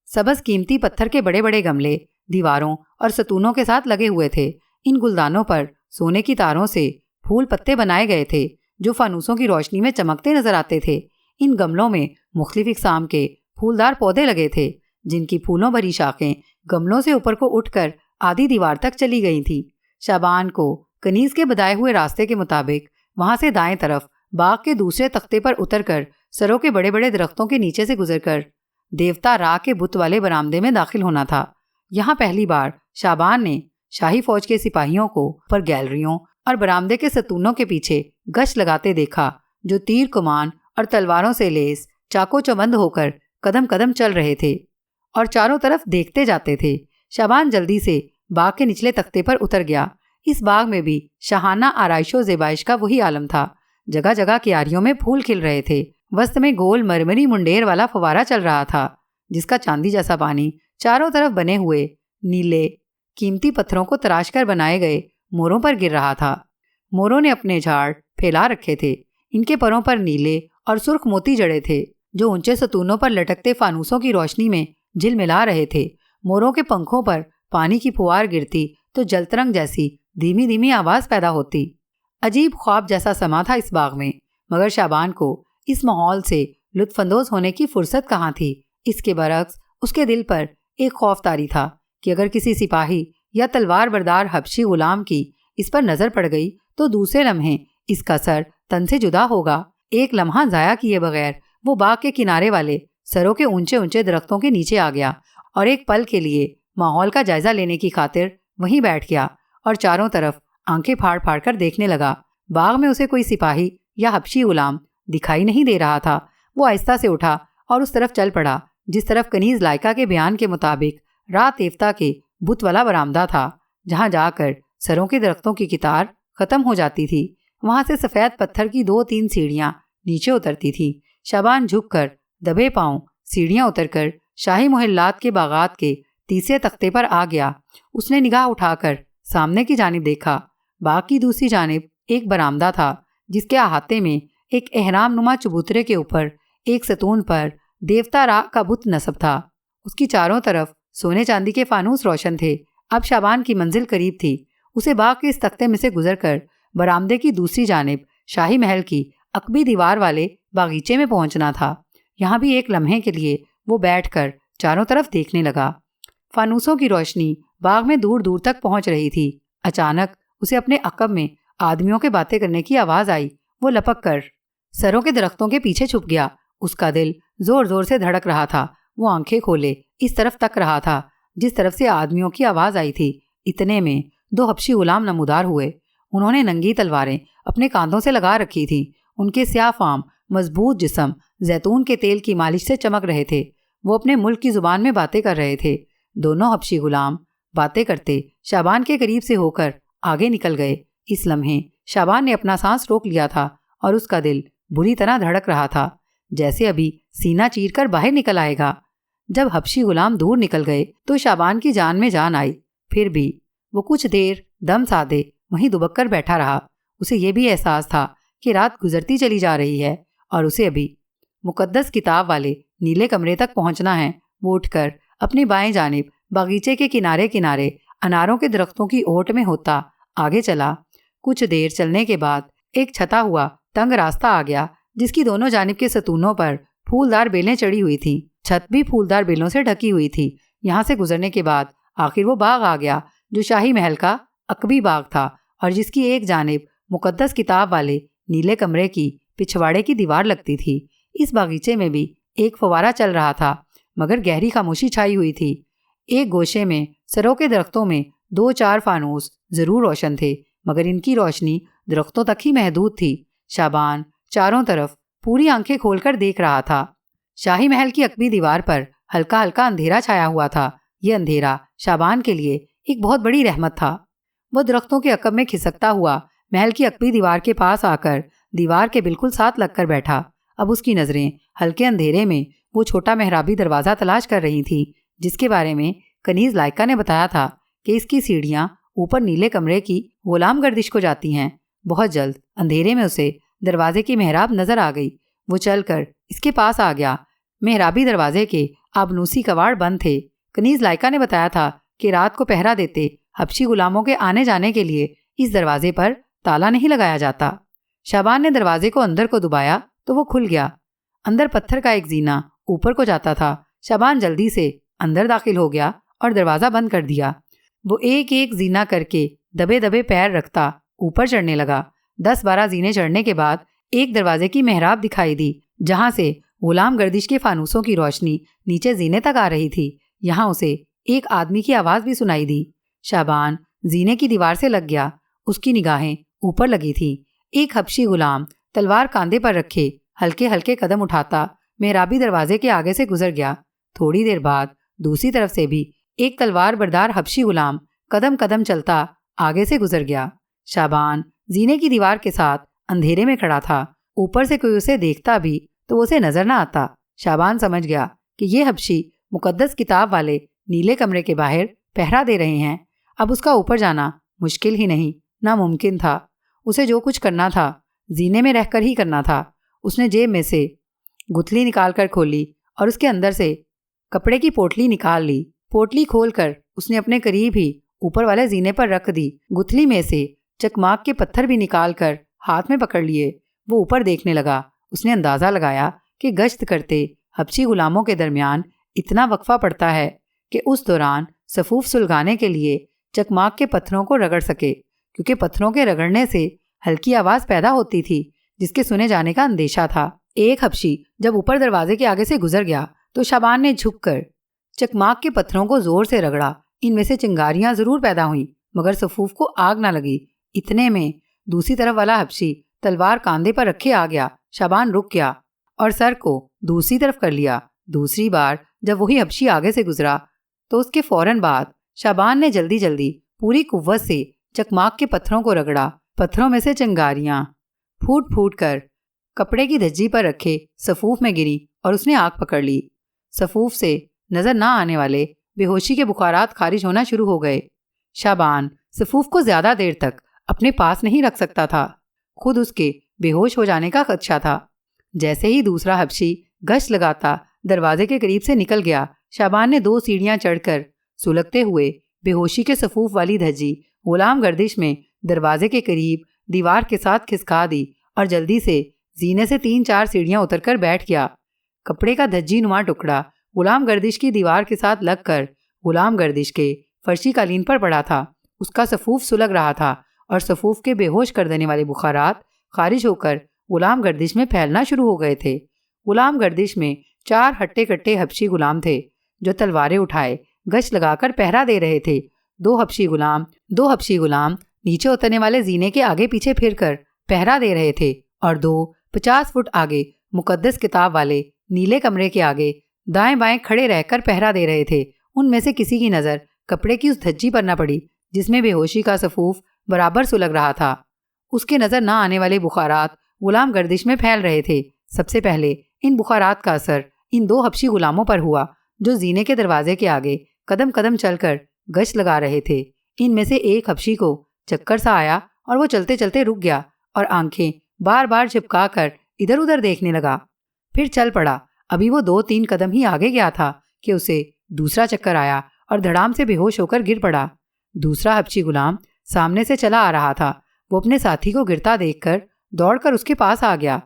سبز قیمتی پتھر کے بڑے بڑے گملے دیواروں اور ستونوں کے ساتھ لگے ہوئے تھے۔ ان گلدانوں پر سونے کی تاروں سے پھول پتے بنائے گئے تھے جو فانوسوں کی روشنی میں چمکتے نظر آتے تھے۔ ان گملوں میں مختلف اقسام کے پھولدار پودے لگے تھے، جن کی پھولوں بھری شاخیں گملوں سے اوپر کو اٹھ کر آدھی دیوار تک چلی گئی تھیں۔ شعبان کو کنیز کے بتائے ہوئے راستے کے مطابق وہاں سے دائیں طرف باغ کے دوسرے تختے پر اتر کر سروں کے بڑے بڑے درختوں کے نیچے سے گزر کر دیوتا را کے بت والے برآمدے میں داخل ہونا تھا۔ یہاں پہلی بار شعبان نے شاہی فوج کے سپاہیوں کو پر گیلریوں اور برآمدے کے ستونوں کے پیچھے گشت لگاتے دیکھا، جو تیر کمان اور تلواروں سے لیس چاقو چوبند ہو کر قدم قدم چل رہے تھے اور چاروں طرف دیکھتے جاتے تھے۔ شعبان جلدی سے باغ کے نچلے تختے پر اتر گیا۔ اس باغ میں بھی شاہانہ آرائش و زیبائش کا وہی عالم تھا۔ جگہ جگہ کیاریوں میں پھول کھل رہے تھے۔ وسط میں گول مرمری منڈیر والا فوارہ چل رہا تھا، جس کا چاندی جیسا پانی چاروں طرف بنے ہوئے نیلے قیمتی پتھروں کو تراش کر بنائے گئے موروں پر گر رہا تھا۔ موروں نے اپنے جھاڑ پھیلا رکھے تھے۔ ان کے پروں پر نیلے اور سرخ موتی جڑے تھے، جو اونچے ستونوں پر لٹکتے فانوسوں کی روشنی میں جل ملا رہے تھے۔ موروں کے پنکھوں پر پانی کی پھوار گرتی تو جلترنگ جیسی دھیمی دھیمی آواز پیدا ہوتی۔ عجیب خواب جیسا سما تھا اس باغ میں، مگر شعبان کو اس ماحول سے لطف اندوز ہونے کی فرصت کہاں تھی۔ اس کے برعکس اس کے دل پر ایک خوف طاری تھا کہ اگر کسی سپاہی یا تلوار بردار حبشی غلام کی اس پر نظر پڑ گئی تو دوسرے لمحے اس کا سر تن سے جدا ہوگا۔ ایک لمحہ ضائع کیے بغیر وہ باغ کے کنارے والے سروں کے اونچے اونچے درختوں کے نیچے آ گیا اور ایک پل کے لیے ماحول کا جائزہ لینے کی خاطر وہیں بیٹھ گیا اور چاروں طرف آنکھیں پھاڑ پھاڑ کر دیکھنے لگا۔ باغ میں اسے کوئی سپاہی یا حبشی غلام دکھائی نہیں دے رہا تھا۔ وہ آہستہ سے اٹھا اور اس طرف چل پڑا جس طرف کنیز لائکا کے بیان کے مطابق رات ایفتا کے بت والا برآمدہ تھا، جہاں جا کر سروں کے درختوں کی قطار ختم ہو جاتی تھی۔ وہاں سے سفید پتھر کی 2-3 سیڑھیاں نیچے اترتی تھی۔ شعبان جھک کر دبے پاؤں سیڑھیاں اتر کر شاہی محلات کے باغات کے تیسرے تختے پر آ گیا۔ اس نے نگاہ اٹھا کر سامنے کی جانب دیکھا۔ باغ کی دوسری جانب ایک برآمدہ تھا، جس کے احاطے میں ایک احرام نما چبوترے کے اوپر ایک ستون پر دیوتا را کا بت نصب تھا۔ اس کی چاروں طرف سونے چاندی کے فانوس روشن تھے۔ اب شعبان کی منزل قریب تھی۔ اسے باغ کے اس تختے میں سے گزر کر برآمدے کی دوسری جانب شاہی محل کی عقبی دیوار والے باغیچے میں پہنچنا تھا۔ یہاں بھی ایک لمحے کے لیے وہ بیٹھ کر چاروں طرف دیکھنے لگا۔ فانوسوں کی روشنی باغ میں دور دور تک پہنچ رہی تھی۔ اچانک اسے اپنے عقب میں آدمیوں کے باتیں کرنے کی آواز آئی۔ وہ لپک کر سروں کے درختوں کے پیچھے چھپ گیا۔ اس کا دل زور زور سے دھڑک رہا تھا۔ وہ آنکھیں کھولے اس طرف تک رہا تھا جس طرف سے آدمیوں کی آواز آئی تھی۔ اتنے میں 2 حبشی غلام نمودار ہوئے۔ انہوں نے ننگی تلواریں اپنے کاندھوں سے لگا رکھی تھیں۔ ان کے سیاہ فام مضبوط جسم زیتون کے تیل کی مالش سے چمک رہے تھے۔ وہ اپنے ملک کی زبان میں باتیں کر رہے تھے۔ دونوں حبشی غلام باتیں کرتے شعبان کے قریب سے ہو کر آگے نکل گئے۔ اس لمحے شعبان نے اپنا سانس روک لیا تھا اور اس کا دل بری طرح دھڑک رہا تھا، جیسے ابھی سینہ چیر کر باہر نکل آئے گا۔ جب حبشی غلام دور نکل گئے تو شعبان کی جان میں جان آئی۔ پھر بھی وہ کچھ دیر دم سادے وہیں دبک کر بیٹھا رہا۔ اسے یہ بھی احساس تھا کہ رات گزرتی چلی جا رہی ہے اور اسے ابھی مقدس کتاب والے نیلے کمرے تک پہنچنا ہے۔ وہ اٹھ کر اپنی بائیں جانب باغیچے کے کنارے کنارے اناروں کے درختوں کی اوٹ میں ہوتا آگے چلا۔ کچھ دیر چلنے کے بعد ایک چھتا ہوا تنگ راستہ آ گیا جس کی دونوں جانب کے ستونوں پر پھولدار بیلیں چڑھی ہوئی تھیں۔ چھت بھی پھولدار بیلوں سے ڈھکی ہوئی تھی۔ یہاں سے گزرنے کے بعد آخر وہ باغ آ گیا جو شاہی محل کا عقبی باغ تھا اور جس کی ایک جانب مقدس کتاب والے نیلے کمرے کی پچھواڑے کی دیوار لگتی تھی۔ اس باغیچے میں بھی ایک فوارہ چل رہا تھا مگر گہری خاموشی چھائی ہوئی تھی۔ ایک گوشے میں سروں کے درختوں میں 2-4 فانوس ضرور روشن تھے مگر ان کی روشنی درختوں تک ہی محدود تھی۔ شعبان چاروں طرف پوری آنکھیں کھول کر دیکھ رہا تھا۔ شاہی محل کی عقبی دیوار پر ہلکا ہلکا اندھیرا چھایا ہوا تھا۔ یہ اندھیرا شعبان کے لیے ایک بہت بڑی رحمت تھا۔ وہ درختوں کے عقب میں کھسکتا ہوا محل کی عقبی دیوار کے پاس آ کر دیوار کے بالکل ساتھ لگ کر بیٹھا۔ اب اس کی نظریں ہلکے اندھیرے میں وہ چھوٹا محرابی دروازہ تلاش کر رہی تھیں جس کے بارے میں کنیز لائکا نے بتایا تھا کہ اس کی سیڑھیاں اوپر نیلے کمرے کی غلام گردش کو جاتی ہیں۔ بہت جلد اندھیرے میں اسے دروازے کی محراب نظر آ گئی۔ وہ چل کر اس کے پاس آ گیا۔ محرابی دروازے کے آبنوسی کواڑ بند تھے۔ کنیز لائکا نے بتایا تھا کہ رات کو پہرا دیتے حبشی غلاموں کے آنے جانے کے لیے اس دروازے پر تالا نہیں لگایا جاتا۔ شعبان نے دروازے کو اندر کو دبایا تو وہ کھل گیا۔ اندر پتھر کا ایک زینہ اوپر کو جاتا تھا۔ شعبان جلدی سے اندر داخل ہو گیا اور دروازہ بند کر دیا۔ وہ ایک ایک زینہ کر کے دبے دبے پیر رکھتا اوپر چڑھنے لگا۔ 10-12 زینے چڑھنے کے بعد ایک دروازے کی محراب دکھائی دی جہاں سے غلام گردش کے فانوسوں کی روشنی نیچے زینے تک آ رہی تھی۔ یہاں اسے ایک آدمی کی آواز بھی سنائی دی۔ شعبان زینے کی دیوار سے لگ گیا۔ اس کی نگاہیں اوپر لگی تھی۔ ایک حبشی غلام تلوار کاندھے پر رکھے ہلکے ہلکے قدم اٹھاتا محرابی دروازے کے آگے سے گزر گیا۔ تھوڑی دیر بعد دوسری طرف سے بھی ایک تلوار بردار حبشی غلام قدم قدم چلتا آگے سے گزر گیا۔ شعبان زینے کی دیوار کے ساتھ اندھیرے میں کھڑا تھا۔ اوپر سے کوئی اسے دیکھتا بھی تو اسے نظر نہ آتا۔ شعبان سمجھ گیا کہ یہ حبشی مقدس کتاب والے نیلے کمرے کے باہر پہرا دے رہے ہیں۔ اب اس کا اوپر جانا مشکل ہی نہیں ناممکن تھا۔ اسے جو کچھ کرنا تھا زینے میں رہ کر ہی کرنا تھا۔ اس نے جیب میں سے گتھلی نکال کر کھولی اور اس کے اندر سے کپڑے کی پوٹلی نکال لی۔ پوٹلی کھول کر اس نے اپنے قریب ہی اوپر والے زینے پر رکھ دی۔ گتھلی میں سے چکماک کے پتھر بھی نکال کر ہاتھ میں پکڑ لیے۔ وہ اوپر دیکھنے لگا۔ اس نے اندازہ لگایا کہ گشت کرتے حبشی غلاموں کے درمیان اتنا وقفہ پڑتا ہے کہ اس دوران صفوف سلگانے کے لیے چکماک کے پتھروں کو رگڑ سکے، کیونکہ پتھروں کے رگڑنے سے ہلکی آواز پیدا ہوتی تھی جس کے سنے جانے کا اندیشہ تھا۔ ایک حبشی جب اوپر دروازے کے آگے سے گزر گیا تو شعبان نے جھک کر چکماک کے پتھروں کو زور سے رگڑا۔ ان میں سے چنگاریاں ضرور پیدا ہوئیں مگر صفوف کو آگ نہ لگی۔ اتنے میں دوسری طرف والا حبشی تلوار کاندھے پر رکھے آ گیا۔ شعبان رک گیا اور سر کو دوسری طرف کر لیا۔ دوسری بار جب وہی حبشی آگے سے گزرا تو اس کے فوراً بعد شعبان نے جلدی جلدی پوری قوت سے چکماک کے پتھروں کو رگڑا۔ پتھروں میں سے چنگاریاں پھوٹ پھوٹ کر کپڑے کی دھجی پر رکھے صفوف میں گری اور اس نے آگ پکڑ لی۔ صفوف سے نظر نہ آنے والے بے ہوشی کے بخارات خارج ہونا شروع ہو گئے۔ شعبان صفوف کو زیادہ دیر تک اپنے پاس نہیں رکھ سکتا تھا۔ خود اس کے بے ہوش ہو جانے کا خدشہ تھا۔ جیسے ہی دوسرا حبشی گشت لگاتا دروازے کے قریب سے نکل گیا، شعبان نے 2 سیڑھیاں چڑھ کر سلگتے ہوئے بے ہوشی کے صفوف والی دھجی غلام گردش میں دروازے کے قریب دیوار کے ساتھ کھسکا دی اور جلدی سے زینے سے 3-4 سیڑھیاں اتر کر بیٹھ گیا۔ کپڑے کا دھجی نما ٹکڑا غلام گردش کی دیوار کے ساتھ لگ کر غلام گردش کے فرشی قالین پر پڑا تھا۔ اس کا صفوف سلگ رہا تھا اور صفوف کے بے ہوش کر دینے والے بخارات خارج ہو کر غلام گردش میں پھیلنا شروع ہو گئے تھے۔ غلام گردش میں 4 ہٹے کٹے حبشی غلام تھے جو تلواریں اٹھائے گشت لگا کر پہرا دے رہے تھے۔ 2 حبشی غلام نیچے اترنے والے زینے کے آگے پیچھے پھر کر پہرا دے رہے تھے اور 2 50 فٹ آگے مقدس کتاب والے نیلے کمرے کے آگے دائیں بائیں کھڑے رہ کر پہرا دے رہے تھے۔ ان میں سے کسی کی نظر کپڑے کی اس دھجی پر نہ پڑی جس میں بے ہوشی کا صفوف برابر سلگ رہا تھا۔ اس کے نظر نہ آنے والے بخارات غلام گردش میں پھیل رہے تھے۔ سب سے پہلے ان بخارات کا اثر ان 2 حبشی غلاموں پر ہوا جو زینے کے دروازے کے آگے قدم قدم چل کر گشت لگا رہے تھے۔ ان میں سے ایک حبشی کو چکر سا آیا اور وہ چلتے چلتے رک گیا اور آنکھیں بار بار جھپکا کر ادھر ادھر دیکھنے لگا، پھر چل پڑا۔ ابھی وہ 2-3 قدم ہی آگے گیا تھا کہ اسے دوسرا چکر آیا اور دھڑام سے بے ہوش ہو کر گر پڑا۔ دوسرا حبشی غلام سامنے سے چلا آ رہا تھا۔ وہ اپنے ساتھی کو گرتا دیکھ کر دوڑ کر اس کے پاس آ گیا۔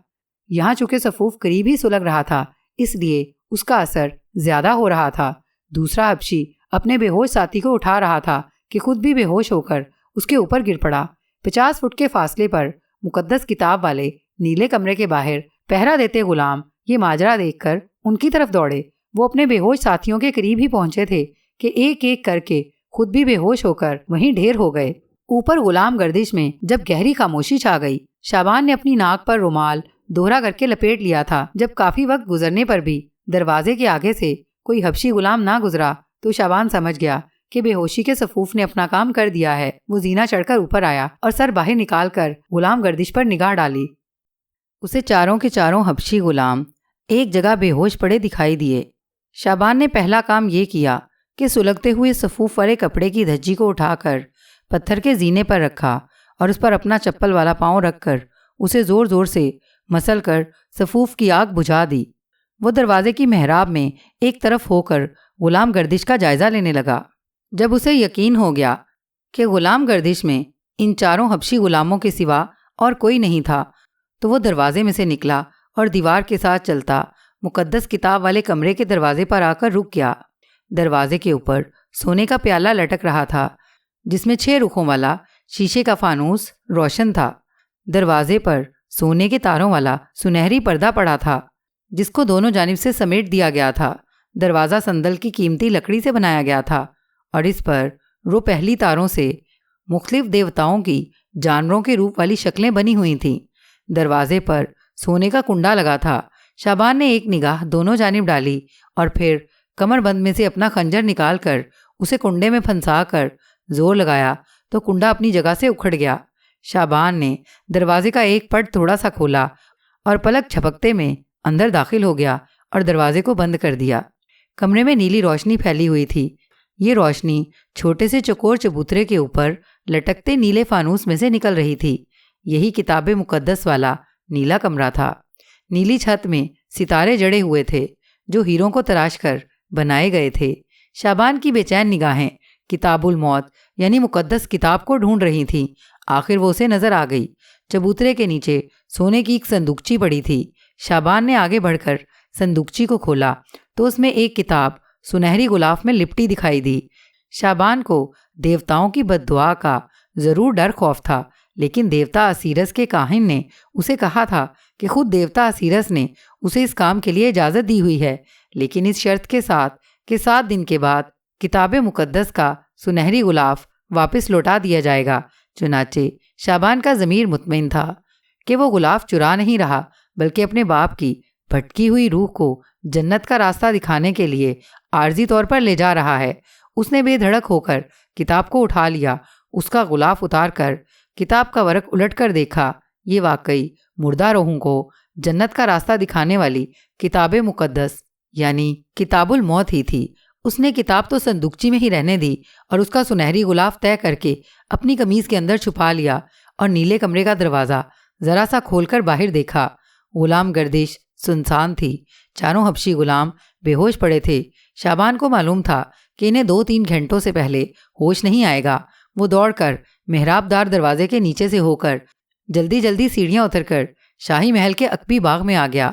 یہاں چونکہ صفوف قریب ہی سلگ رہا تھا اس لیے اس کا اثر زیادہ ہو رہا تھا۔ دوسرا حبشی اپنے بے ہوش ساتھی کو اٹھا رہا تھا کہ خود بھی بے ہوش ہو کر اس کے اوپر گر پڑا۔ 50 فٹ کے فاصلے پر مقدس کتاب والے نیلے کمرے کے باہر پہرا دیتے غلام یہ ماجرا دیکھ کر ان کی طرف دوڑے۔ وہ اپنے بے ہوش ساتھیوں کے قریب ہی پہنچے تھے کہ ایک ایک کر کے خود بھی بے ہوش ہو کر وہیں ڈھیر ہو گئے۔ اوپر غلام گردش میں جب گہری خاموشی چھا گئی، شعبان نے اپنی ناک پر رومال دوہرا کر کے لپیٹ لیا تھا۔ جب کافی وقت گزرنے پر بھی دروازے کے آگے سے کوئی حبشی غلام نہ گزرا تو شعبان سمجھ گیا کہ بے ہوشی کے صفوف نے اپنا کام کر دیا ہے۔ وہ زینہ چڑھ کر اوپر آیا اور سر باہر نکال کر غلام گردش پر نگاہ ڈالی۔ اسے چاروں کے چاروں حبشی غلام ایک جگہ بے ہوش پڑے دکھائی دیے۔ شعبان نے پہلا کام یہ کیا کہ سلگتے ہوئے صفوف والے کپڑے کی دھجی کو اٹھا کر پتھر کے زینے پر رکھا اور اس پر اپنا چپل والا پاؤں رکھ کر اسے زور زور سے مسل کر صفوف کی آگ بجھا دی۔ وہ دروازے کی محراب میں ایک طرف ہو کر غلام گردش کا جائزہ لینے لگا۔ جب اسے یقین ہو گیا کہ غلام گردش میں ان چاروں حبشی غلاموں کے سوا اور کوئی نہیں تھا تو وہ دروازے میں سے نکلا اور دیوار کے ساتھ چلتا مقدس کتاب والے کمرے کے دروازے پر آ کر رک گیا۔ دروازے کے اوپر سونے کا پیالہ لٹک رہا تھا جس میں 6 رخوں والا شیشے کا فانوس روشن تھا۔ دروازے پر سونے کے تاروں والا سنہری پردہ پڑا تھا جس کو دونوں جانب سے سمیٹ دیا گیا تھا۔ دروازہ صندل کی قیمتی لکڑی سے بنایا گیا تھا اور اس پر رو پہلی تاروں سے مختلف دیوتاؤں کی جانوروں کے روپ والی شکلیں بنی ہوئی تھیں۔ دروازے پر سونے کا کنڈا لگا تھا۔ شعبان نے ایک نگاہ دونوں جانب ڈالی اور پھر کمر بند میں سے اپنا خنجر نکال کر اسے کنڈے میں پھنسا کر زور لگایا تو کنڈا اپنی جگہ سے اکھڑ گیا۔ شعبان نے دروازے کا ایک پٹ تھوڑا سا کھولا اور پلک جھپکتے میں اندر داخل ہو گیا اور دروازے کو بند کر دیا۔ کمرے میں نیلی روشنی پھیلی ہوئی تھی۔ یہ روشنی چھوٹے سے چکور چبوترے کے اوپر لٹکتے نیلے فانوس میں سے نکل رہی تھی۔ یہی کتاب مقدس والا نیلا کمرہ تھا۔ نیلی چھت میں ستارے جڑے ہوئے تھے جو ہیروں کو تراش کر بنائے گئے تھے۔ شعبان کی بے چین نگاہیں کتاب الموت یعنی مقدس کتاب کو ڈھونڈ رہی تھیں۔ آخر وہ اسے نظر آ گئی۔ چبوترے کے نیچے سونے کی ایک صندوقچی پڑی تھی۔ شعبان نے آگے بڑھ کر صندوقچی کو کھولا تو اس میں ایک کتاب سنہری غلاف میں لپٹی دکھائی دی۔ شعبان کو دیوتاؤں کی بد دعا کا ضرور ڈر خوف تھا، لیکن دیوتا اسیرس کے کاہن نے اسے کہا تھا کہ خود دیوتا اسیرس نے اسے اس کام کے لیے اجازت دی ہوئی ہے، لیکن اس شرط کے ساتھ کہ 7 دن کے بعد کتاب مقدس کا سنہری غلاف واپس لوٹا دیا جائے گا۔ چنانچہ شعبان کا ضمیر مطمئن تھا کہ وہ غلاف چرا نہیں رہا بلکہ اپنے باپ کی بھٹکی ہوئی روح کو جنت کا راستہ دکھانے کے لیے عارضی طور پر لے جا رہا ہے۔ اس نے بے دھڑک ہو کر کتاب کو اٹھا لیا۔ اس کا غلاف اتار کر کتاب کا ورق الٹ کر دیکھا۔ یہ واقعی مردہ روحوں کو جنت کا راستہ دکھانے والی کتاب مقدس یعنی کتاب الموت ہی تھی۔ اس نے کتاب تو صندوقچی میں ہی رہنے دی اور اس کا سنہری غلاف طے کر کے اپنی قمیض کے اندر چھپا لیا اور نیلے کمرے کا دروازہ ذرا سا کھول کر باہر دیکھا۔ غلام گردش سنسان تھی۔ چاروں حبشی غلام بے ہوش پڑے تھے۔ شعبان کو معلوم تھا کہ انہیں 2-3 گھنٹوں سے پہلے ہوش نہیں آئے گا۔ وہ دوڑ کر محراب دار دروازے کے نیچے سے ہو کر جلدی جلدی سیڑھیاں اتر کر شاہی محل کے عقبی باغ میں آ گیا۔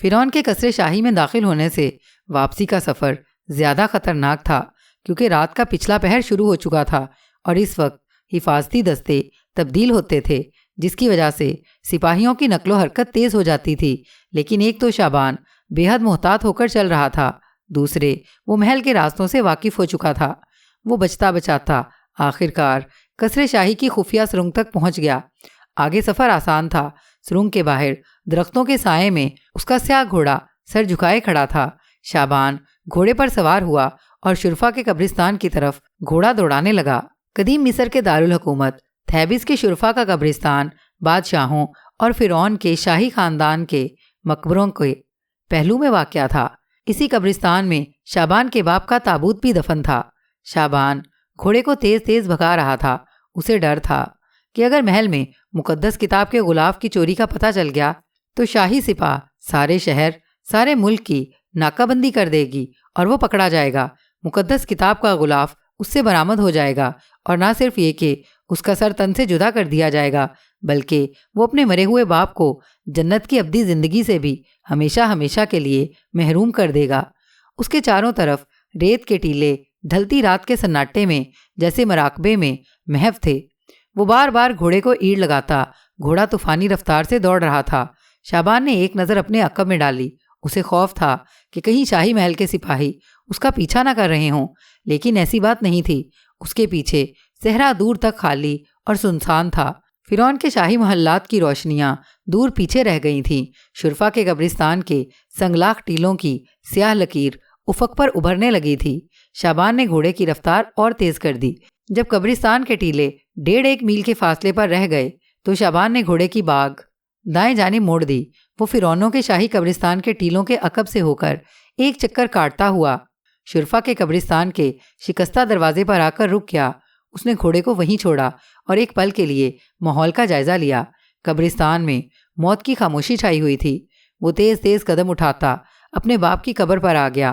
فرعون کے قصر شاہی میں داخل ہونے سے واپسی کا سفر زیادہ خطرناک تھا، کیونکہ رات کا پچھلا پہر شروع ہو چکا تھا اور اس وقت حفاظتی دستے تبدیل ہوتے تھے، جس کی وجہ سے سپاہیوں کی نقل و حرکت تیز ہو جاتی تھی۔ لیکن ایک تو شعبان بے حد محتاط ہو کر چل رہا تھا، دوسرے وہ محل کے راستوں سے واقف ہو چکا تھا۔ وہ بچتا بچاتا آخرکار قصر شاہی کی خفیہ سرنگ تک پہنچ گیا۔ آگے سفر آسان تھا۔ سرنگ کے باہر درختوں کے سائے میں اس کا سیاہ گھوڑا سر جھکائے کھڑا تھا۔ شعبان گھوڑے پر سوار ہوا اور شرفا کے قبرستان کی طرف گھوڑا دوڑانے لگا۔ قدیم مصر کے دارالحکومت تھیبس کے شرفا کا قبرستان بادشاہوں اور فرعون کے شاہی خاندان کے مقبروں کے پہلو میں واقع تھا۔ اسی قبرستان میں شعبان کے باپ کا تابوت بھی دفن تھا۔ شعبان گھوڑے کو تیز تیز بھگا رہا تھا۔ اسے ڈر تھا کہ اگر محل میں مقدس کتاب کے غلاف کی چوری کا پتہ چل گیا تو شاہی سپاہ سارے شہر، سارے ملک کی ناکہ بندی کر دے گی اور وہ پکڑا جائے گا۔ مقدس کتاب کا غلاف اس سے برآمد ہو جائے گا، اور نہ صرف یہ کہ اس کا سر تن سے جدا کر دیا جائے گا، بلکہ وہ اپنے مرے ہوئے باپ کو جنت کی ابدی زندگی سے بھی ہمیشہ ہمیشہ کے لیے محروم کر دے گا۔ اس کے چاروں طرف ریت کے ٹیلے ڈھلتی رات کے سناٹے میں جیسے مراقبے میں محو تھے۔ وہ بار بار گھوڑے کو ایڑ لگاتا، گھوڑا طوفانی رفتار سے دوڑ رہا تھا۔ شعبان نے ایک نظر اپنے عقب میں ڈالی۔ اسے خوف تھا کہ کہیں شاہی محل کے سپاہی اس کا پیچھا نہ کر رہے ہوں، لیکن ایسی بات نہیں تھی۔ اس کے پیچھے صحرا دور تک خالی اور سنسان تھا۔ فرعون کے شاہی محلات کی روشنیاں دور پیچھے رہ گئی تھیں۔ شرفا کے قبرستان کے سنگلاخ ٹیلوں کی سیاہ لکیر افق پر ابھرنے لگی تھی۔ شعبان نے گھوڑے کی رفتار اور تیز کر دی۔ جب قبرستان کے ٹیلے 1.5 میل کے فاصلے پر رہ گئے تو شعبان نے گھوڑے کی باگ دائیں جانب موڑ دی۔ وہ فرعونوں کے شاہی قبرستان کے ٹیلوں کے عقب سے ہو کر ایک چکر کاٹتا ہوا شرفا کے قبرستان کے شکستہ دروازے پر آ کر رک گیا۔ اس نے گھوڑے کو وہیں چھوڑا اور ایک پل کے لیے ماحول کا جائزہ لیا۔ قبرستان میں موت کی خاموشی چھائی ہوئی تھی۔ وہ تیز تیز قدم اٹھاتا اپنے باپ کی قبر پر آ گیا۔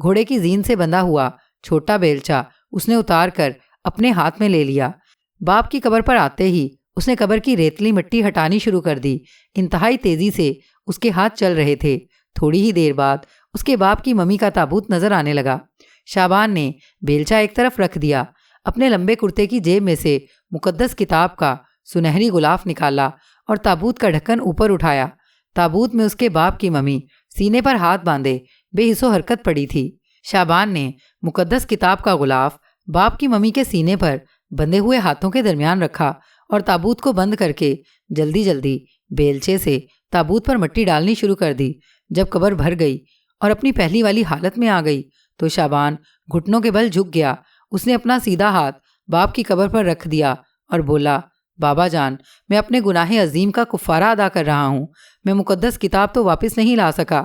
گھوڑے کی زین سے بندھا ہوا چھوٹا بیلچہ اس نے اتار کر اپنے ہاتھ میں لے لیا۔ باپ کی قبر پر آتے ہی اس نے قبر کی ریتلی مٹی ہٹانی شروع کر دی۔ انتہائی تیزی سے اس کے ہاتھ چل رہے تھے۔ تھوڑی ہی دیر بعد اس کے باپ کی ممی کا تابوت نظر آنے لگا۔ شعبان نے بیلچہ ایک طرف رکھ دیا، اپنے لمبے کرتے کی جیب میں سے مقدس کتاب کا سنہری غلاف نکالا اور تابوت کا ڈھکن اوپر اٹھایا۔ تابوت میں اس کے باپ کی ممی سینے پر ہاتھ باندھے بے حس و حرکت پڑی تھی۔ شعبان نے مقدس کتاب کا غلاف باپ کی ممی کے سینے پر بندھے ہوئے ہاتھوں کے درمیان رکھا اور تابوت کو بند کر کے جلدی جلدی بیلچے سے تابوت پر مٹی ڈالنی شروع کر دی۔ جب قبر بھر گئی اور اپنی پہلی والی حالت میں آ گئی تو شعبان گھٹنوں کے بل جھک گیا۔ اس نے اپنا سیدھا ہاتھ باپ کی قبر پر رکھ دیا اور بولا، بابا جان، میں اپنے گناہ عظیم کا کفارہ ادا کر رہا ہوں۔ میں مقدس کتاب تو واپس نہیں لا سکا،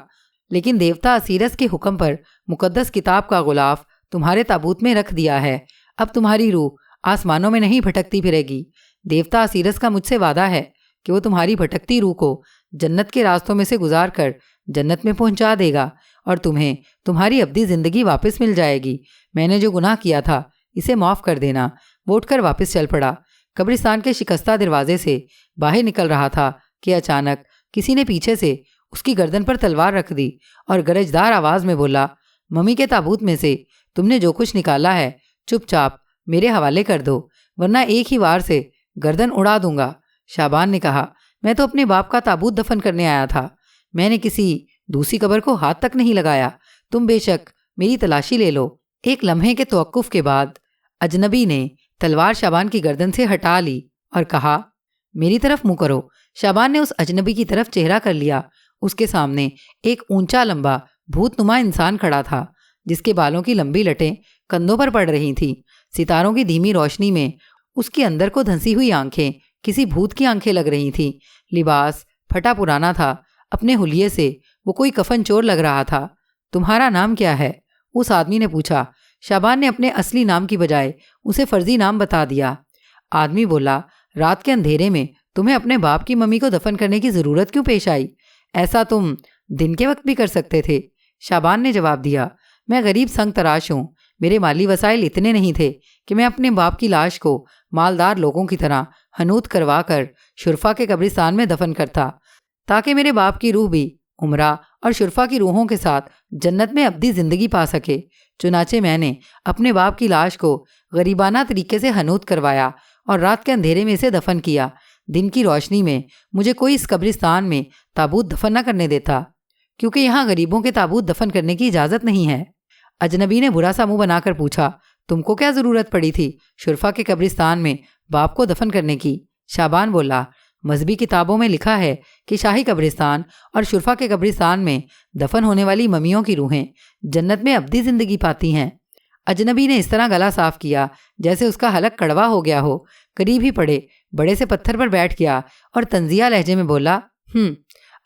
لیکن دیوتا اسیرس کے حکم پر مقدس کتاب کا غلاف تمہارے تابوت میں رکھ دیا ہے۔ اب تمہاری روح آسمانوں میں نہیں بھٹکتی پھرے گی۔ دیوتا اسیرس کا مجھ سے وعدہ ہے کہ وہ تمہاری بھٹکتی روح کو جنت کے راستوں میں سے گزار کر جنت میں پہنچا دے گا اور تمہیں تمہاری ابدی زندگی واپس مل جائے گی۔ میں نے جو گناہ کیا تھا اسے معاف کر دینا۔ وہ اٹھ کر واپس چل پڑا۔ قبرستان کے شکستہ دروازے سے باہر نکل رہا تھا کہ اچانک کسی نے پیچھے سے اس کی گردن پر تلوار رکھ دی اور گرجدار آواز میں بولا، ممی کے تابوت میں سے تم نے جو کچھ نکالا ہے چپ چاپ میرے حوالے کر دو، ورنہ ایک ہی وار سے گردن اڑا دوں گا۔ شعبان نے کہا، میں تو اپنے باپ کا تابوت دفن کرنے آیا تھا، میں نے کسی دوسری قبر کو ہاتھ تک نہیں لگایا۔ تم بے شک میری تلاشی لے لو۔ ایک لمحے کے توقف کے بعد اجنبی نے تلوار شعبان کی گردن سے ہٹا لی اور کہا، میری طرف منہ کرو۔ شعبان نے اس اجنبی کی طرف چہرہ کر لیا۔ اس کے سامنے ایک اونچا لمبا بھوت نما انسان کھڑا تھا، جس کے بالوں کی لمبی لٹیں کندھوں پر پڑ رہی تھیں۔ ستاروں کی دھیمی روشنی میں اس کی اندر کو دھنسی ہوئی آنکھیں کسی بھوت کی آنکھیں لگ رہی تھیں۔ لباس پھٹا پرانا تھا، اپنے حلیے سے وہ کوئی کفن چور لگ رہا تھا۔ تمہارا نام کیا ہے؟ اس آدمی نے پوچھا۔ شعبان نے اپنے اصلی نام کی بجائے اسے فرضی نام بتا دیا۔ آدمی بولا، رات کے اندھیرے میں تمہیں اپنے باپ کی ممی کو دفن کرنے کی ضرورت کیوں پیش آئی؟ ایسا تم دن کے وقت بھی کر سکتے تھے۔ شعبان نے جواب دیا، میں غریب سنگ تراش ہوں، میرے مالی وسائل اتنے نہیں تھے کہ میں اپنے باپ کی لاش کو مالدار لوگوں کی طرح حنوط کروا کر شرفا کے قبرستان میں دفن کرتا تاکہ میرے باپ کی روح بھی عمرہ اور شرفا کی روحوں کے ساتھ جنت میں ابدی زندگی پا سکے۔ چنانچہ میں نے اپنے باپ کی لاش کو غریبانہ طریقے سے حنوط کروایا اور رات کے اندھیرے میں اسے دفن کیا۔ دن کی روشنی میں مجھے کوئی اس قبرستان میں تابوت دفن نہ کرنے دیتا، کیونکہ یہاں غریبوں کے تابوت دفن کرنے کی اجازت نہیں ہے۔ اجنبی نے برا سا منہ بنا کر پوچھا، تم کو کیا ضرورت پڑی تھی شرفا کے قبرستان میں باپ کو دفن کرنے کی؟ شعبان بولا، مذہبی کتابوں میں لکھا ہے کہ شاہی قبرستان اور شرفا کے قبرستان میں دفن ہونے والی ممیوں کی روحیں جنت میں ابدی زندگی پاتی ہیں۔ اجنبی نے اس طرح گلا صاف کیا جیسے اس کا حلق کڑوا ہو گیا ہو، قریب ہی پڑے بڑے سے پتھر پر بیٹھ گیا اور طنزیہ لہجے میں بولا،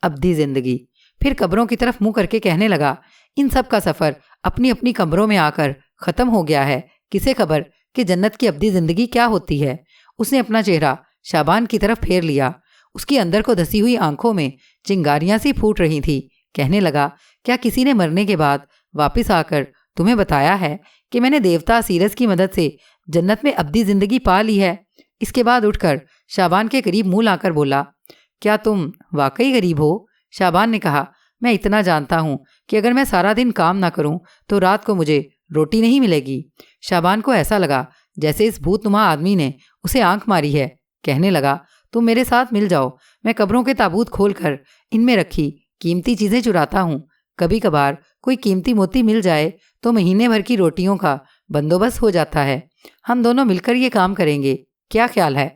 ابدی زندگی۔ پھر قبروں کی طرف منہ کر کے کہنے لگا، ان سب کا سفر اپنی اپنی قبروں میں آ کر ختم ہو گیا ہے، کسے خبر کہ جنت کی ابدی زندگی کیا ہوتی ہے۔ اس نے اپنا چہرہ شعبان کی طرف پھیر لیا، اس کی اندر کو دسی ہوئی آنکھوں میں چنگاریاں سی پھوٹ رہی تھی۔ کہنے لگا، کیا کسی نے مرنے کے بعد واپس آ کر تمہیں بتایا ہے کہ میں نے دیوتا سیرس کی مدد سے جنت میں ابدی زندگی پا لی ہے؟ اس کے بعد اٹھ کر شعبان کے قریب منہ لا کر بولا، کیا تم واقعی غریب ہو؟ شعبان نے کہا، میں اتنا جانتا ہوں کہ اگر میں سارا دن کام نہ کروں تو رات کو مجھے روٹی نہیں ملے گی۔ شعبان کو ایسا لگا جیسے اس بھوت نما آدمی نے اسے آنکھ ماری ہے۔ کہنے لگا، تم میرے ساتھ مل جاؤ، میں قبروں کے تابوت کھول کر ان میں رکھی قیمتی چیزیں چراتا ہوں، کبھی کبھار کوئی قیمتی موتی مل جائے تو مہینے بھر کی روٹیوں کا بندوبست ہو جاتا ہے، ہم دونوں مل کر یہ کام کریں گے، کیا خیال ہے؟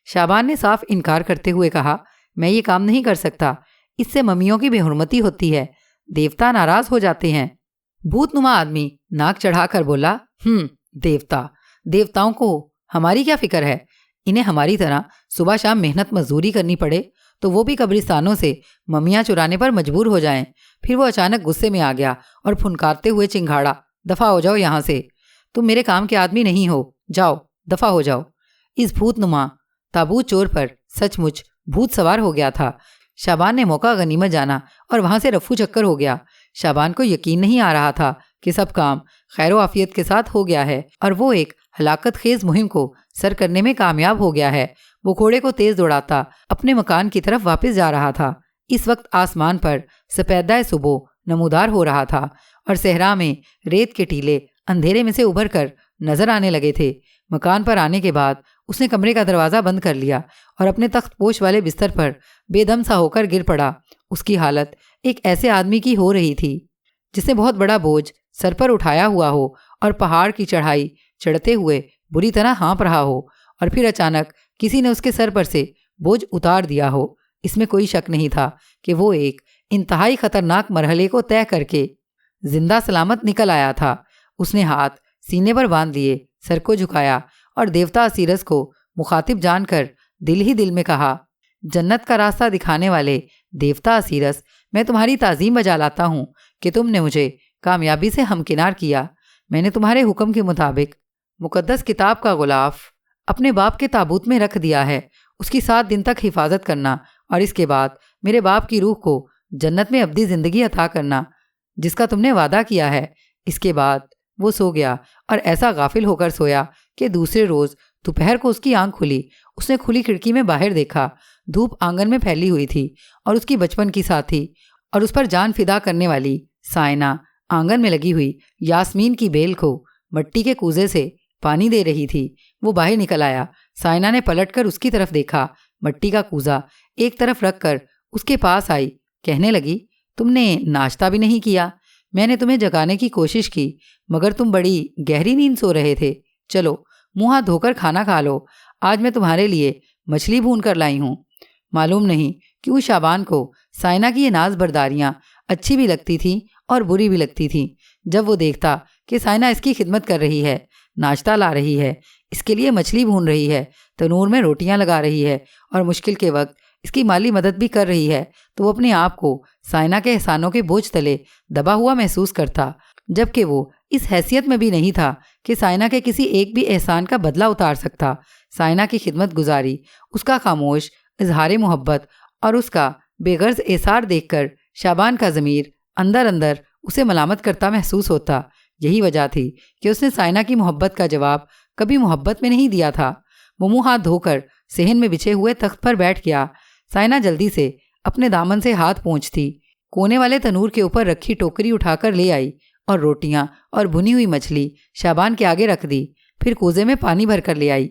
شعبان نے صاف انکار کرتے ہوئے کہا، میں یہ کام نہیں کر سکتا، اس سے ممیوں کی بے حرمتی ہوتی ہے، دیوتا ناراض ہو جاتے ہیں۔ بھوت نما آدمی ناک چڑھا کر بولا، دیوتاؤں کو ہماری کیا فکر ہے؟ انہیں ہماری طرح صبح شام محنت مزدوری کرنی پڑے تو وہ بھی قبرستانوں سے ممیاں چرانے پر مجبور ہو جائیں۔ پھر وہ اچانک غصے میں آ گیا اور پھنکارتے ہوئے چنگھاڑا، دفع ہو جاؤ یہاں سے، تم میرے کام کے آدمی نہیں ہو، جاؤ دفع ہو جاؤ۔ اس بھوت نما تابوت چور پر سچ مچ بھوت سوار ہو گیا تھا۔ شعبان نے موقع غنیمت جانا اور وہاں سے رفو چکر ہو گیا۔ شعبان کو یقین نہیں آ رہا تھا کہ سب کام خیر و عافیت کے ساتھ ہو گیا ہے اور وہ ایک ہلاکت خیز مہم کو سر کرنے میں کامیاب ہو گیا ہے۔ وہ گھوڑے کو تیز دوڑاتا اپنے مکان کی طرف واپس جا رہا تھا۔ اس وقت آسمان پر سپیدہ صبح نمودار ہو رہا تھا اور صحرا میں ریت کے ٹیلے اندھیرے میں سے ابھر کر نظر آنے لگے تھے۔ مکان پر آنے کے بعد اس نے کمرے کا دروازہ بند کر لیا اور اپنے تخت پوش والے بستر پر بے دم سا ہو کر گر پڑا۔ اس کی حالت ایک ایسے آدمی کی ہو رہی تھی جس نے بہت بڑا بوجھ سر پر اٹھایا ہوا ہو اور پہاڑ کی چڑھائی چڑھتے ہوئے بری طرح ہانپ رہا ہو اور پھر اچانک کسی نے اس کے سر پر سے بوجھ اتار دیا ہو۔ اس میں کوئی شک نہیں تھا کہ وہ ایک انتہائی خطرناک مرحلے کو طے کر کے زندہ سلامت نکل آیا تھا۔ اس نے ہاتھ سینے پر باندھ لیے، سر کو جھکایا اور دیوتا اسیرس کو مخاطب جان کر دل ہی دل میں کہا، جنت کا راستہ دکھانے والے دیوتا اسیرس، میں تمہاری تعظیم بجا لاتا ہوں کہ تم نے مجھے کامیابی سے ہمکنار کیا۔ میں نے تمہارے حکم کے مطابق مقدس کتاب کا غلاف اپنے باپ کے تابوت میں رکھ دیا ہے، اس کی 7 دن تک حفاظت کرنا اور اس کے بعد میرے باپ کی روح کو جنت میں ابدی زندگی عطا کرنا جس کا تم نے وعدہ کیا ہے۔ اس کے بعد وہ سو گیا اور ایسا غافل ہو کر سویا کہ دوسرے روز دوپہر کو اس کی آنکھ کھلی۔ اس نے کھلی کھڑکی میں باہر دیکھا، دھوپ آنگن میں پھیلی ہوئی تھی اور اس کی بچپن کی ساتھی اور اس پر جان فدا کرنے والی سائنا آنگن میں لگی ہوئی یاسمین کی بیل کو مٹی کے کوزے سے پانی دے رہی تھی۔ وہ باہر نکل آیا۔ سائنا نے پلٹ کر اس کی طرف دیکھا، مٹی کا کوزہ ایک طرف رکھ کر اس کے پاس آئی، کہنے لگی، تم نے ناشتہ بھی نہیں کیا؟ میں نے تمہیں جگانے کی کوشش کی مگر تم بڑی گہری نیند سو رہے تھے۔ چلو منہ ہاتھ دھو کر کھانا کھا لو، آج میں تمہارے لیے مچھلی بھون کر لائی ہوں۔ معلوم نہیں کیوں شعبان کو سائنا کی یہ ناز برداریاں اچھی بھی لگتی تھیں اور بری بھی لگتی تھیں۔ جب وہ دیکھتا کہ سائنا اس کی خدمت کر رہی ہے، ناشتہ لا رہی ہے، اس کے لیے مچھلی بھون رہی ہے، تنور میں روٹیاں لگا رہی ہے اور مشکل کے وقت اس کی مالی مدد بھی کر رہی ہے، تو وہ اپنے آپ کو سائنا کے احسانوں کے بوجھ تلے دبا ہوا محسوس کرتا، جبکہ وہ اس حیثیت میں بھی نہیں تھا کہ سائنا کے کسی ایک بھی احسان کا بدلہ اتار سکتا۔ سائنا کی خدمت گزاری، اس کا خاموش اظہار محبت اور اس کا بے غرض ایثار دیکھ کر شعبان کا ضمیر اندر اندر اسے ملامت کرتا محسوس ہوتا۔ یہی وجہ تھی کہ اس نے سائنا کی محبت کا جواب کبھی محبت میں نہیں دیا تھا۔ وہ منہ ہاتھ دھو کر صحن میں بچھے ہوئے تخت پر بیٹھ گیا۔ سائنا جلدی سے اپنے دامن سے ہاتھ پونچھتی کونے والے تنور کے اوپر رکھی ٹوکری اٹھا کر لے آئی اور روٹیاں اور بھنی ہوئی مچھلی شابان کے آگے رکھ دی، پھر کوزے میں پانی بھر کر لے آئی۔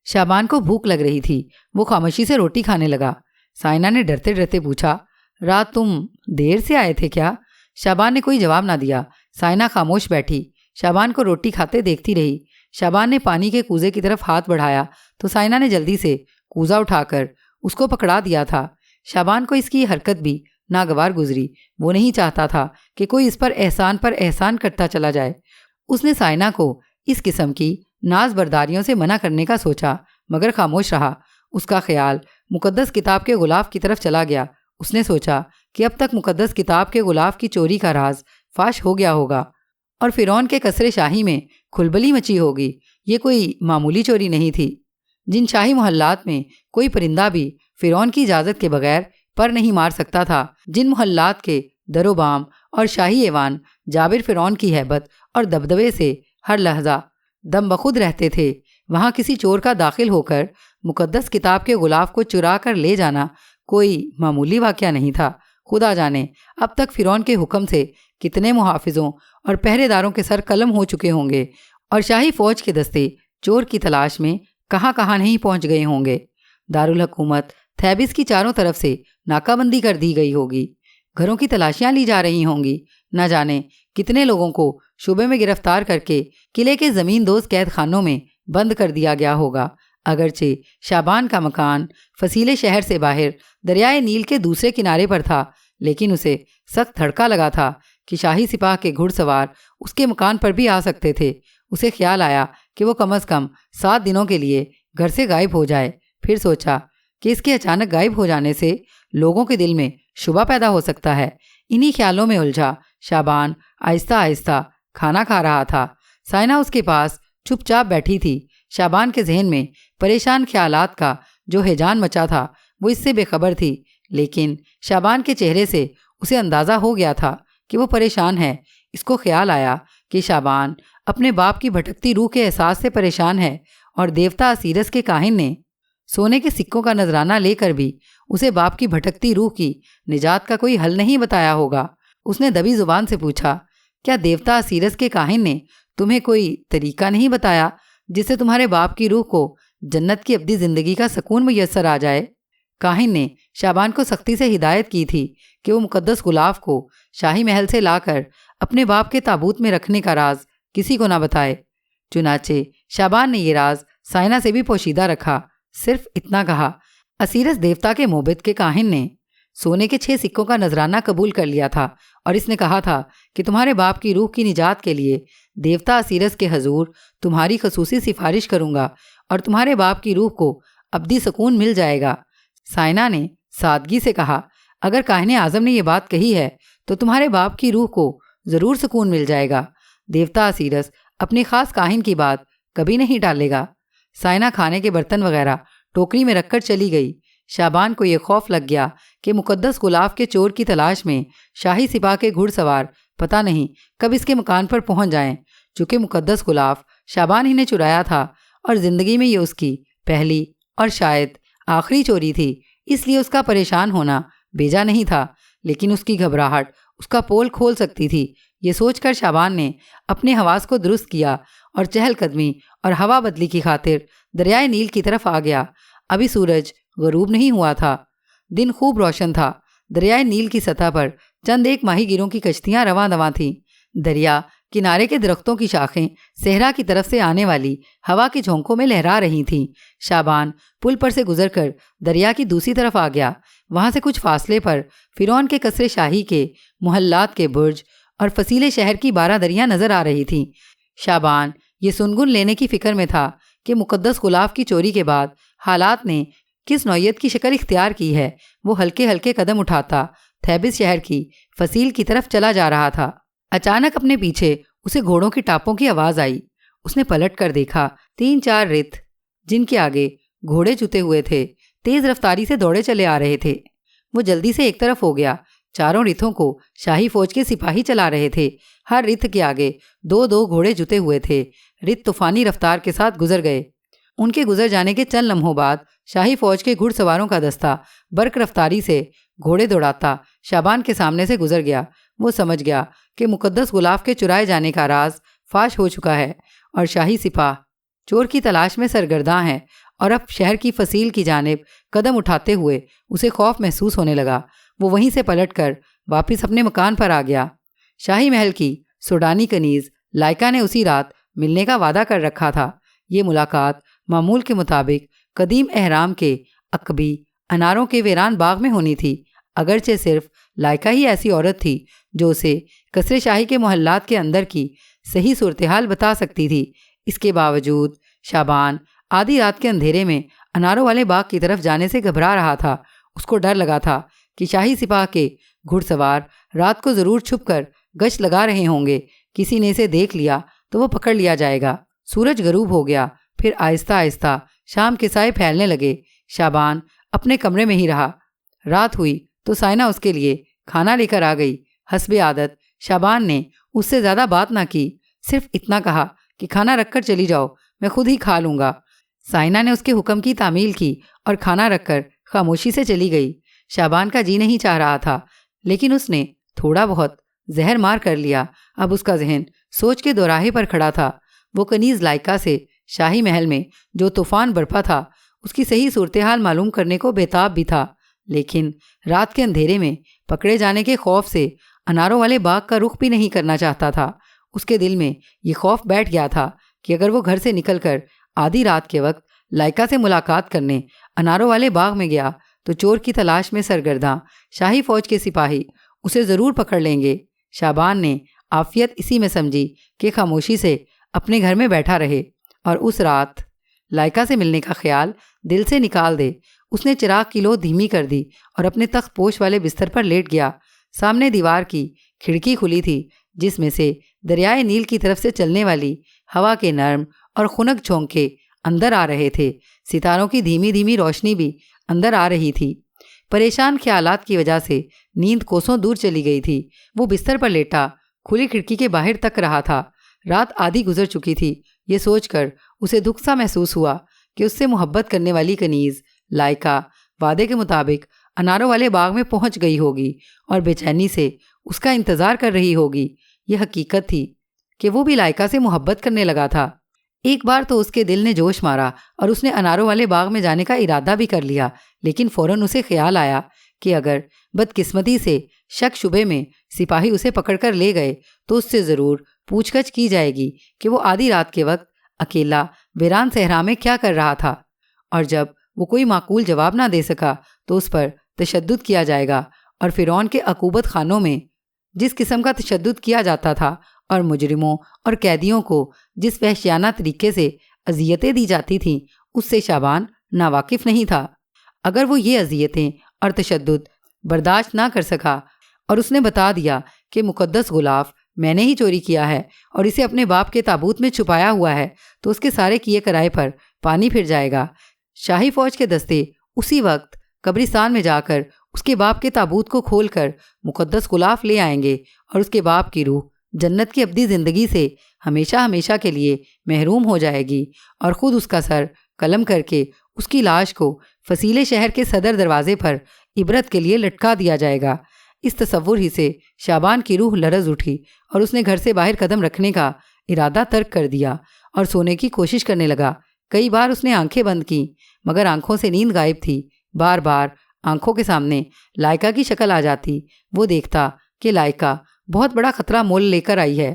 شابان کو بھوک لگ رہی تھی، وہ خاموشی سے روٹی کھانے لگا۔ سائنا نے ڈرتے ڈرتے پوچھا، رات تم دیر سے آئے تھے کیا؟ شابان نے کوئی جواب نہ دیا۔ سائنا خاموش بیٹھی شابان کو روٹی کھاتے دیکھتی رہی۔ شابان نے پانی کے کوزے کی طرف ہاتھ بڑھایا تو سائنا نے جلدی سے کوزہ اٹھا کر اس کو پکڑا دیا تھا۔ شابان کو اس کی حرکت بھی ناگوار گزری، وہ نہیں چاہتا تھا کہ کوئی اس پر احسان کرتا چلا جائے۔ اس نے سائنا کو اس قسم کی ناز برداریوں سے منع کرنے کا سوچا، مگر خاموش رہا۔ اس کا خیال مقدس کتاب کے غلاف کی طرف چلا گیا۔ اس نے سوچا کہ اب تک مقدس کتاب کے غلاف کی چوری کا راز فاش ہو گیا ہوگا اور فرعون کے قصر شاہی میں کھلبلی مچی ہوگی۔ یہ کوئی معمولی چوری نہیں تھی۔ جن شاہی محلات میں کوئی پرندہ بھی فرعون کی اجازت کے بغیر پر نہیں مار سکتا تھا، جن محلات کے در و بام اور شاہی ایوان جابر فرعون کی ہیبت اور دبدبے سے ہر لحظہ دم بخود رہتے تھے، وہاں کسی چور کا داخل ہو کر مقدس کتاب کے غلاف کو چرا کر لے جانا کوئی معمولی واقعہ نہیں تھا۔ خدا جانے اب تک فرعون کے حکم سے کتنے محافظوں اور پہرے داروں کے سر قلم ہو چکے ہوں گے اور شاہی فوج کے دستے چور کی تلاش میں کہاں کہاں نہیں پہنچ گئے ہوں گے۔ دارالحکومت تھیبس کی چاروں طرف سے ناکہ بندی کر دی گئی ہوگی، گھروں کی تلاشیاں لی جا رہی ہوں گی، نہ جانے کتنے لوگوں کو شبے میں گرفتار کر کے قلعے کے زمین دوز قید خانوں میں بند کر دیا گیا ہوگا۔ اگرچہ شابان کا مکان فصیل شہر سے باہر دریائے نیل کے دوسرے کنارے پر تھا، لیکن اسے سخت دھڑکا لگا تھا کہ شاہی سپاہ کے گھڑ سوار اس کے مکان پر بھی آ سکتے تھے۔ اسے خیال آیا کہ وہ کم از کم 7 دنوں کے لیے گھر سے غائب ہو جائے۔ پھر سوچا کہ اس کے اچانک غائب ہو جانے سے لوگوں کے دل میں شبہ پیدا ہو سکتا ہے۔ انہی خیالوں میں الجھا شابان آہستہ آہستہ کھانا کھا رہا تھا۔ سائنا اس کے پاس چپ چاپ بیٹھی تھی۔ شابان کے ذہن میں پریشان خیالات کا جو ہیجان مچا تھا وہ اس سے بے خبر تھی، لیکن شابان کے چہرے سے اسے اندازہ ہو گیا تھا کہ وہ پریشان ہے۔ اس کو خیال آیا کہ شابان اپنے باپ کی بھٹکتی روح کے احساس سے پریشان ہے اور دیوتا اسیرس کے کاہن نے سونے کے سکوں کا نذرانہ لے کر بھی اسے باپ کی بھٹکتی روح کی نجات کا کوئی حل نہیں بتایا ہوگا۔ اس نے دبی زبان سے پوچھا، کیا دیوتا اسیرس کے کاہن نے تمہیں کوئی طریقہ نہیں بتایا جس سے تمہارے باپ کی روح کو جنت کی ابدی زندگی کا سکون میسر آ جائے؟ کاہن نے شابان کو سختی سے ہدایت کی تھی کہ وہ مقدس غلاف کو شاہی محل سے لا کر اپنے باپ کے تابوت میں رکھنے کا راز کسی کو نہ بتائے۔ چنانچہ شابان نے یہ راز سائنا سے بھی پوشیدہ رکھا، صرف اتنا کہا، اسیرس دیوتا کے موبد کے کاہن نے سونے کے 6 سکوں کا نذرانہ قبول کر لیا تھا اور اس نے کہا تھا کہ تمہارے باپ کی روح کی نجات کے لیے دیوتا اسیرس کے حضور تمہاری خصوصی سفارش کروں گا اور تمہارے باپ کی روح کو ابدی سکون مل جائے گا۔ سائنا نے سادگی سے کہا، اگر کاہن اعظم نے یہ بات کہی ہے تو تمہارے باپ کی روح کو ضرور سکون مل جائے گا۔ دیوتا اسیرس اپنی خاص کاہن کی بات کبھی نہیں ٹالے گا۔ سائنا کھانے کے برتن وغیرہ ٹوکری میں رکھ کر چلی گئی۔ شابان کو یہ خوف لگ گیا کہ مقدس غلاف کے چور کی تلاش میں شاہی سپاہ کے گھڑ سوار پتہ نہیں کب اس کے مکان پر پہنچ جائیں۔ چونکہ مقدس غلاف شابان ہی نے چرایا تھا اور زندگی میں یہ اس کی پہلی اور شاید آخری چوری تھی، اس لیے اس کا پریشان ہونا بیجا نہیں تھا، لیکن اس کی گھبراہٹ اس کا پول کھول سکتی تھی۔ یہ سوچ کر شابان نے اپنے حواس کو درست کیا اور چہل قدمی اور ہوا بدلی کی خاطر دریائے نیل کی طرف آ گیا۔ ابھی سورج غروب نہیں ہوا تھا، دن خوب روشن تھا۔ دریائے نیل کی سطح پر چند ایک ماہی گیروں کی کشتیاں رواں دواں تھیں۔ دریا کنارے کے درختوں کی شاخیں صحرا کی طرف سے آنے والی ہوا کے جھونکوں میں لہرا رہی تھیں۔ شابان پل پر سے گزر کر دریا کی دوسری طرف آ گیا۔ وہاں سے کچھ فاصلے پر فرعون کے قصر شاہی کے محلات کے برج اور فصیل شہر کی 12 دریاں نظر آ رہی تھیں۔ شابان یہ سنگن لینے کی فکر میں تھا کہ مقدس غلاف کی چوری کے بعد حالات نے کس نوعیت کی شکل اختیار کی ہے۔ وہ ہلکے ہلکے قدم اٹھاتا تھیبس شہر کی فصیل کی طرف چلا جا رہا تھا۔ اچانک اپنے پیچھے اسے گھوڑوں کی ٹاپوں کی آواز آئی۔ اس نے پلٹ کر دیکھا، 3-4 رتھ جن کے آگے گھوڑے جتے ہوئے تھے تیز رفتاری سے دوڑے چلے آ رہے تھے۔ وہ جلدی سے ایک طرف ہو گیا۔ چاروں رتھوں کو شاہی فوج کے سپاہی چلا رہے تھے۔ ہر رتھ کے آگے 2-2 گھوڑے جتے ہوئے تھے۔ رتھ طوفانی رفتار کے ساتھ گزر گئے۔ ان کے گزر جانے کے چند لمحوں بعد شاہی فوج کے گھڑ سواروں کا دستہ برق رفتاری سے گھوڑے دوڑاتا شابان کے سامنے سے گزر گیا۔ وہ سمجھ گیا کہ مقدس غلاف کے چرائے جانے کا راز فاش ہو چکا ہے اور شاہی سپاہ چور کی تلاش میں سرگرداں ہے، اور اب شہر کی فصیل کی جانب قدم اٹھاتے ہوئے اسے خوف محسوس ہونے لگا۔ وہ وہیں سے پلٹ کر واپس اپنے مکان پر آ گیا۔ شاہی محل کی سوڈانی کنیز لائکا نے اسی رات ملنے کا وعدہ کر رکھا تھا۔ یہ ملاقات معمول کے مطابق قدیم اہرام کے عقبی اناروں کے ویران باغ میں ہونی تھی، اگرچہ صرف لائکا ہی ایسی عورت تھی جو اسے قصر شاہی کے محلات کے اندر کی صحیح صورتحال بتا سکتی تھی۔ اس کے باوجود شابان آدھی رات کے اندھیرے میں اناروں والے باغ کی طرف جانے سے گھبرا رہا تھا۔ اس کو ڈر لگا تھا کہ شاہی سپاہ کے گھڑ سوار رات کو ضرور چھپ کر گشت لگا رہے ہوں گے، کسی نے اسے دیکھ لیا تو وہ پکڑ لیا جائے گا۔ سورج غروب ہو گیا، پھر آہستہ آہستہ شام کے سائے پھیلنے لگے۔ شابان اپنے کمرے میں ہی رہا۔ رات ہوئی تو سائنہ اس کے لیے کھانا لے کر آ گئی۔ حسب عادت شابان نے اس سے زیادہ بات نہ کی، صرف اتنا کہا کہ کھانا رکھ کر چلی جاؤ، میں خود ہی کھا لوں گا۔ سائنہ نے اس کے حکم کی تعمیل کی اور کھانا رکھ کر خاموشی سے چلی گئی۔ شابان کا جی نہیں چاہ رہا تھا، لیکن اس نے تھوڑا بہت زہر مار کر لیا۔ اب اس کا ذہن سوچ کے دوراہے پر کھڑا تھا۔ وہ کنیز لائکا سے شاہی محل میں جو طوفان برپا تھا اس کی صحیح صورتحال معلوم کرنے کو بےتاب بھی تھا، لیکن رات کے اندھیرے میں پکڑے جانے کے خوف سے اناروں والے باغ کا رخ بھی نہیں کرنا چاہتا تھا۔ اس کے دل میں یہ خوف بیٹھ گیا تھا کہ اگر وہ گھر سے نکل کر آدھی رات کے وقت لائکا سے ملاقات کرنے اناروں والے باغ میں گیا تو چور کی تلاش میں سرگرداں شاہی فوج کے سپاہی اسے ضرور پکڑ لیں گے۔ شابان نے عافیت اسی میں سمجھی کہ خاموشی سے اپنے گھر میں بیٹھا رہے اور اس رات لائکا سے ملنے کا خیال دل سے نکال دے۔ اس نے چراغ کی لو دھیمی کر دی اور اپنے تخت پوش والے بستر پر لیٹ گیا۔ سامنے دیوار کی کھڑکی کھلی تھی جس میں سے دریائے نیل کی طرف سے چلنے والی ہوا کے نرم اور خنک جھونکے اندر آ رہے تھے۔ ستاروں کی دھیمی دھیمی روشنی بھی اندر آ رہی تھی۔ پریشان خیالات کی وجہ سے نیند کوسوں دور چلی گئی تھی۔ وہ بستر پر لیٹا کھلی کھڑکی کے باہر تک رہا تھا۔ رات آدھی گزر چکی تھی۔ یہ سوچ کر اسے دکھ سا محسوس ہوا کہ اس سے محبت کرنے والی کنیز لائکا وعدے کے مطابق اناروں والے باغ میں پہنچ گئی ہوگی اور بے چینی سے اس کا انتظار کر رہی ہوگی۔ یہ حقیقت تھی کہ وہ بھی لائکا سے محبت کرنے لگا تھا۔ ایک بار تو اس کے دل نے جوش مارا اور اس نے اناروں والے باغ میں جانے کا ارادہ بھی کر لیا، لیکن فوراً اسے خیال آیا کہ اگر بدقسمتی سے شک شبے میں سپاہی اسے پکڑ کر لے گئے تو اس سے ضرور پوچھ گچھ کی جائے گی کہ وہ آدھی رات کے وقت اکیلا ویران صحرا میں کیا کر رہا تھا، اور جب وہ کوئی معقول جواب نہ دے سکا تو اس پر تشدد کیا جائے گا۔ اور فرعون کے عقوبت خانوں میں جس قسم کا تشدد کیا جاتا تھا اور مجرموں اور قیدیوں کو جس وحشیانہ طریقے سے اذیتیں دی جاتی تھیں اس سے شابان ناواقف نہیں تھا۔ اگر وہ یہ اذیتیں اور تشدد برداشت نہ کر سکا اور اس نے بتا دیا کہ مقدس غلاف میں نے ہی چوری کیا ہے اور اسے اپنے باپ کے تابوت میں چھپایا ہوا ہے تو اس کے سارے کیے کرائے پر پانی پھر جائے گا۔ شاہی فوج کے دستے اسی وقت قبرستان میں جا کر اس کے باپ کے تابوت کو کھول کر مقدس غلاف لے آئیں گے اور اس کے باپ کی روح جنت کی ابدی زندگی سے ہمیشہ ہمیشہ کے لیے محروم ہو جائے گی، اور خود اس کا سر قلم کر کے اس کی لاش کو فصیلے شہر کے صدر دروازے پر عبرت کے لیے لٹکا دیا جائے گا۔ اس تصور ہی سے شابان کی روح لرز اٹھی اور اس نے گھر سے باہر قدم رکھنے کا ارادہ ترک کر دیا اور سونے کی کوشش کرنے لگا۔ کئی بار اس نے آنکھیں بند کیں مگر آنکھوں سے نیند غائب تھی۔ بار بار آنکھوں کے سامنے لائکا کی شکل آ جاتی۔ وہ دیکھتا کہ لائکا بہت بڑا خطرہ مول لے کر آئی ہے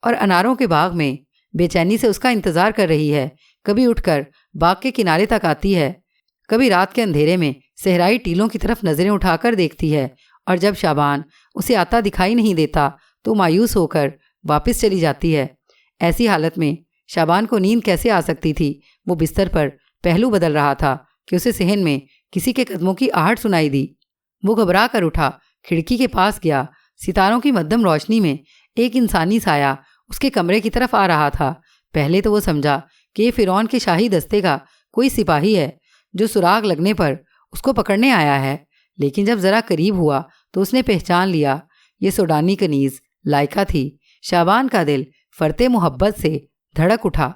اور اناروں کے باغ میں بے چینی سے اس کا انتظار کر رہی ہے۔ کبھی اٹھ کر باغ کے کنارے تک آتی ہے، کبھی رات کے اندھیرے میں صحرائی ٹیلوں کی طرف نظریں اٹھا کر دیکھتی ہے، اور جب شابان اسے آتا دکھائی نہیں دیتا تو مایوس ہو کر واپس چلی جاتی ہے۔ ایسی حالت میں شابان کو نیند کیسے آ سکتی تھی؟ وہ بستر پر پہلو بدل رہا تھا کہ اسے صحن میں کسی کے قدموں کی آہٹ سنائی دی۔ وہ گھبرا کر اٹھا، کھڑکی کے پاس گیا۔ ستاروں کی مدھم روشنی میں ایک انسانی سایہ اس کے کمرے کی طرف آ رہا تھا۔ پہلے تو وہ سمجھا کہ یہ فرعون کے شاہی دستے کا کوئی سپاہی ہے جو سراغ لگنے پر اس کو پکڑنے آیا ہے، لیکن جب ذرا قریب ہوا تو اس نے پہچان لیا یہ سوڈانی کنیز لائکا تھی۔ شابان کا دل فرتے محبت سے دھڑک اٹھا۔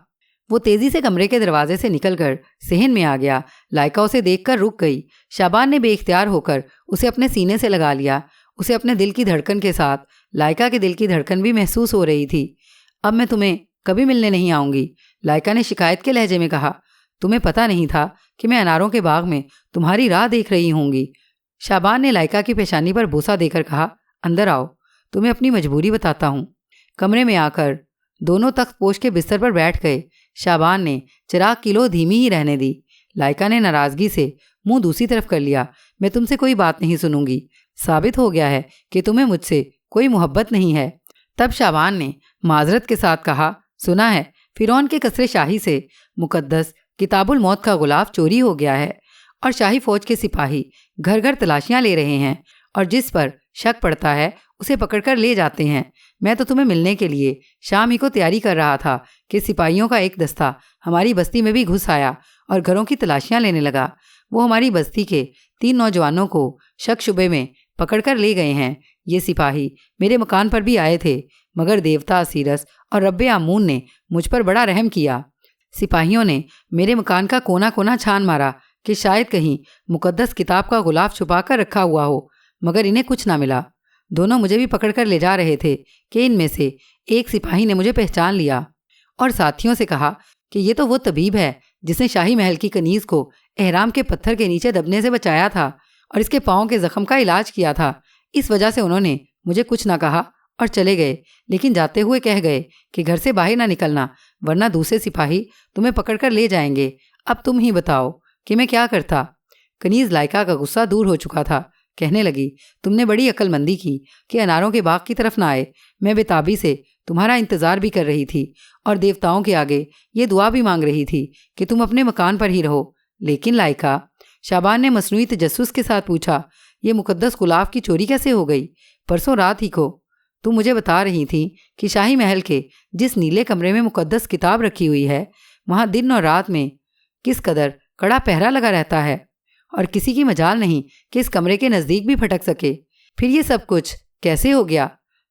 وہ تیزی سے کمرے کے دروازے سے نکل کر صحن میں آ گیا۔ لائکا اسے دیکھ کر رک گئی۔ شعبان نے بے اختیار ہو کر اسے اپنے سینے سے لگا لیا۔ اسے اپنے دل کی دھڑکن کے ساتھ لائکا کے دل کی دھڑکن بھی محسوس ہو رہی تھی۔ اب میں تمہیں کبھی ملنے نہیں آؤں گی، لائکا نے شکایت کے لہجے میں کہا۔ تمہیں پتہ نہیں تھا کہ میں اناروں کے باغ میں تمہاری راہ دیکھ رہی ہوں گی۔ شعبان نے لائکا کی پیشانی پر بوسہ دے کر کہا، اندر آؤ، تمہیں اپنی مجبوری بتاتا ہوں۔ کمرے میں آ کر دونوں تخت پوش کے بستر پر بیٹھ گئے۔ شعبان نے چراغ کی لو دھیمی ہی رہنے دی۔ لائکا نے ناراضگی سے منہ دوسری طرف کر لیا۔ میں تم سے کوئی بات نہیں سنوں گی، ثابت ہو گیا ہے کہ تمہیں مجھ سے کوئی محبت نہیں ہے۔ تب شعبان نے معذرت کے ساتھ کہا، سنا ہے فرعون کے قصر شاہی سے مقدس کتاب الموت کا غلاف چوری ہو گیا ہے اور شاہی فوج کے سپاہی گھر گھر تلاشیاں لے رہے ہیں اور جس پر شک پڑتا ہے اسے پکڑ کر لے جاتے ہیں۔ میں تو تمہیں ملنے کے لیے شام ہی کو تیاری کر رہا تھا کہ سپاہیوں کا ایک دستہ ہماری بستی میں بھی گھس آیا اور گھروں کی تلاشیاں لینے لگا۔ وہ ہماری بستی کے 3 نوجوانوں کو شک شبے میں پکڑ کر لے گئے ہیں۔ یہ سپاہی میرے مکان پر بھی آئے تھے، مگر دیوتا اسیرس اور رب آمون نے مجھ پر بڑا رحم کیا۔ سپاہیوں نے میرے مکان کا کونا کونا چھان مارا کہ شاید کہیں مقدس کتاب کا غلاف چھپا کر رکھا ہوا ہو، مگر انہیں کچھ نہ ملا۔ دونوں مجھے بھی پکڑ کر لے جا رہے تھے کہ ان میں سے ایک سپاہی نے مجھے پہچان لیا اور ساتھیوں سے کہا کہ یہ تو وہ طبیب ہے جس نے شاہی محل کی کنیز کو احرام کے پتھر کے نیچے دبنے سے بچایا تھا اور اس کے پاؤں کے زخم کا علاج کیا تھا۔ اس وجہ سے انہوں نے مجھے کچھ نہ کہا اور چلے گئے، لیکن جاتے ہوئے کہہ گئے کہ گھر سے باہر نہ نکلنا ورنہ دوسرے سپاہی تمہیں پکڑ کر لے جائیں گے۔ اب تم ہی بتاؤ کہ میں کیا کرتا؟ کنیز لائکا کا غصہ دور ہو چکا تھا، کہنے لگی، تم نے بڑی عقل مندی کی کہ اناروں کے باغ کی طرف نہ آئے۔ میں بے سے تمہارا انتظار بھی کر رہی تھی اور دیوتاؤں کے آگے یہ دعا بھی مانگ رہی تھی کہ تم اپنے مکان پر ہی رہو۔ لیکن لائکا، شعبان نے مصنوعی تجسس کے ساتھ پوچھا، یہ مقدس غلاف کی چوری کیسے ہو گئی؟ پرسوں رات ہی کو تم مجھے بتا رہی تھی کہ شاہی محل کے جس نیلے کمرے میں مقدس کتاب رکھی ہوئی ہے وہاں دن اور رات میں کس قدر کڑا پہرا لگا رہتا ہے اور کسی کی مجال نہیں کہ اس کمرے کے نزدیک بھی پھٹک سکے۔ پھر یہ سب کچھ کیسے ہو گیا؟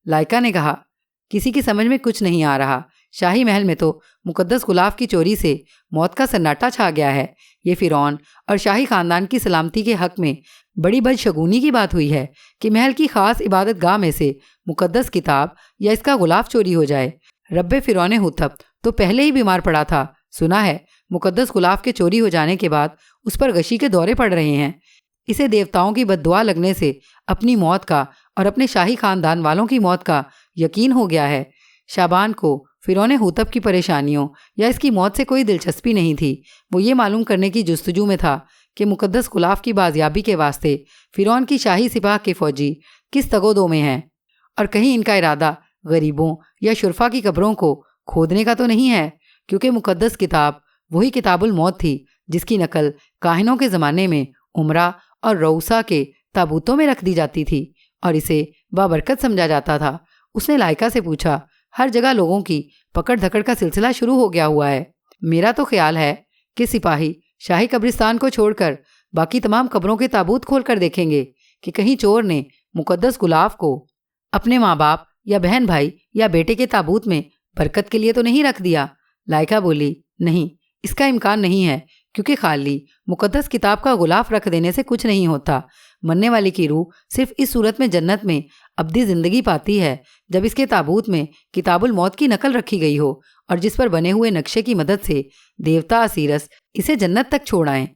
لائکا نے کہا، کسی کی سمجھ میں کچھ نہیں آ رہا۔ شاہی محل میں تو مقدس غلاف کی چوری سے موت کا سناٹا چھا گیا ہے۔ یہ فرعون اور شاہی خاندان کی سلامتی کے حق میں بڑی بدشگونی کی بات ہوئی ہے کہ محل کی خاص عبادت گاہ میں سے مقدس کتاب یا اس کا غلاف چوری ہو جائے۔ رب فرعون حتب تو پہلے ہی بیمار پڑا تھا، سنا ہے مقدس غلاف کے چوری ہو جانے کے بعد اس پر غشی کے دورے پڑ رہے ہیں۔ اسے دیوتاؤں کی بد دعا لگنے سے اپنی موت کا اور اپنے شاہی خاندان والوں کی موت کا یقین ہو گیا ہے۔ شعبان کو فرعون حتب کی پریشانیوں یا اس کی موت سے کوئی دلچسپی نہیں تھی۔ وہ یہ معلوم کرنے کی جستجو میں تھا کہ مقدس غلاف کی بازیابی کے واسطے فرعون کی شاہی سپاہ کے فوجی کس تگودو میں ہیں اور کہیں ان کا ارادہ غریبوں یا شرفا کی قبروں کو کھودنے کا تو نہیں ہے، کیونکہ مقدس کتاب وہی کتاب الموت تھی جس کی نقل کاہنوں کے زمانے میں عمرہ اور روسا کے تابوتوں میں رکھ دی جاتی تھی اور اسے بابرکت سمجھا جاتا تھا۔ اس نے لائکا سے پوچھا، ہر جگہ لوگوں کی پکڑ دھکڑ کا سلسلہ شروع ہو گیا ہوا ہے۔ میرا تو خیال ہے کہ سپاہی شاہی قبرستان کو چھوڑ کر باقی تمام قبروں کے تابوت کھول کر دیکھیں گے کہ کہیں چور نے مقدس غلاف کو اپنے ماں باپ یا بہن بھائی یا بیٹے کے تابوت میں برکت کے لیے تو نہیں رکھ دیا۔ لائکا بولی، نہیں، اس کا امکان نہیں ہے، کیونکہ خالی مقدس کتاب کا غلاف رکھ دینے سے کچھ نہیں ہوتا۔ مرنے والے کی روح صرف اس صورت میں جنت میں ابدی زندگی پاتی ہے جب اس کے تابوت میں کتاب الموت کی نقل رکھی گئی ہو اور جس پر بنے ہوئے نقشے کی مدد سے دیوتا اسیرس اسے جنت تک چھوڑ آئیں۔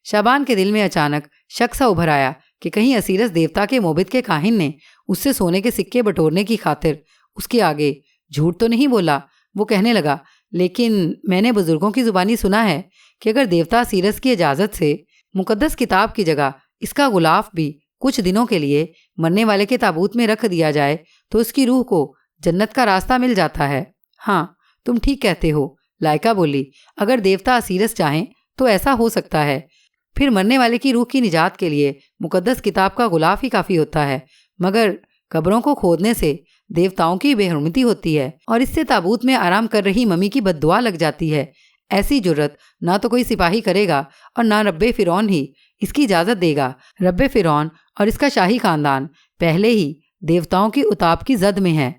شعبان کے دل میں اچانک شک سا ابھر آیا کہ کہیں اسیرس دیوتا کے موبد کے کاہن نے اس سے سونے کے سکے بٹورنے کی خاطر اس کے آگے جھوٹ تو نہیں بولا۔ وہ کہنے لگا، لیکن میں نے بزرگوں کی زبانی سنا ہے کہ اگر دیوتا اسیرس کی اجازت سے مقدس کتاب کی جگہ اس کا غلاف بھی کچھ دنوں کے لیے مرنے والے کے تابوت میں رکھ دیا جائے تو اس کی روح کو جنت کا راستہ مل جاتا ہے۔ ہاں، تم ٹھیک کہتے ہو، لائکا بولی، اگر دیوتا اسیرس چاہیں تو ایسا ہو سکتا ہے۔ پھر مرنے والے کی روح کی نجات کے لیے مقدس کتاب کا غلاف ہی کافی ہوتا ہے، مگر قبروں کو کھودنے سے دیوتاؤں کی بے حرمتی ہوتی ہے اور اس سے تابوت میں آرام کر رہی ممی کی بد دعا لگ جاتی ہے۔ ایسی جرت نہ تو کوئی سپاہی کرے گا اور نہ رب فرعون ہی اس کی اجازت دے گا۔ رب فرعون اور اس کا شاہی خاندان پہلے ہی دیوتاؤں کی اتاب کی زد میں ہے۔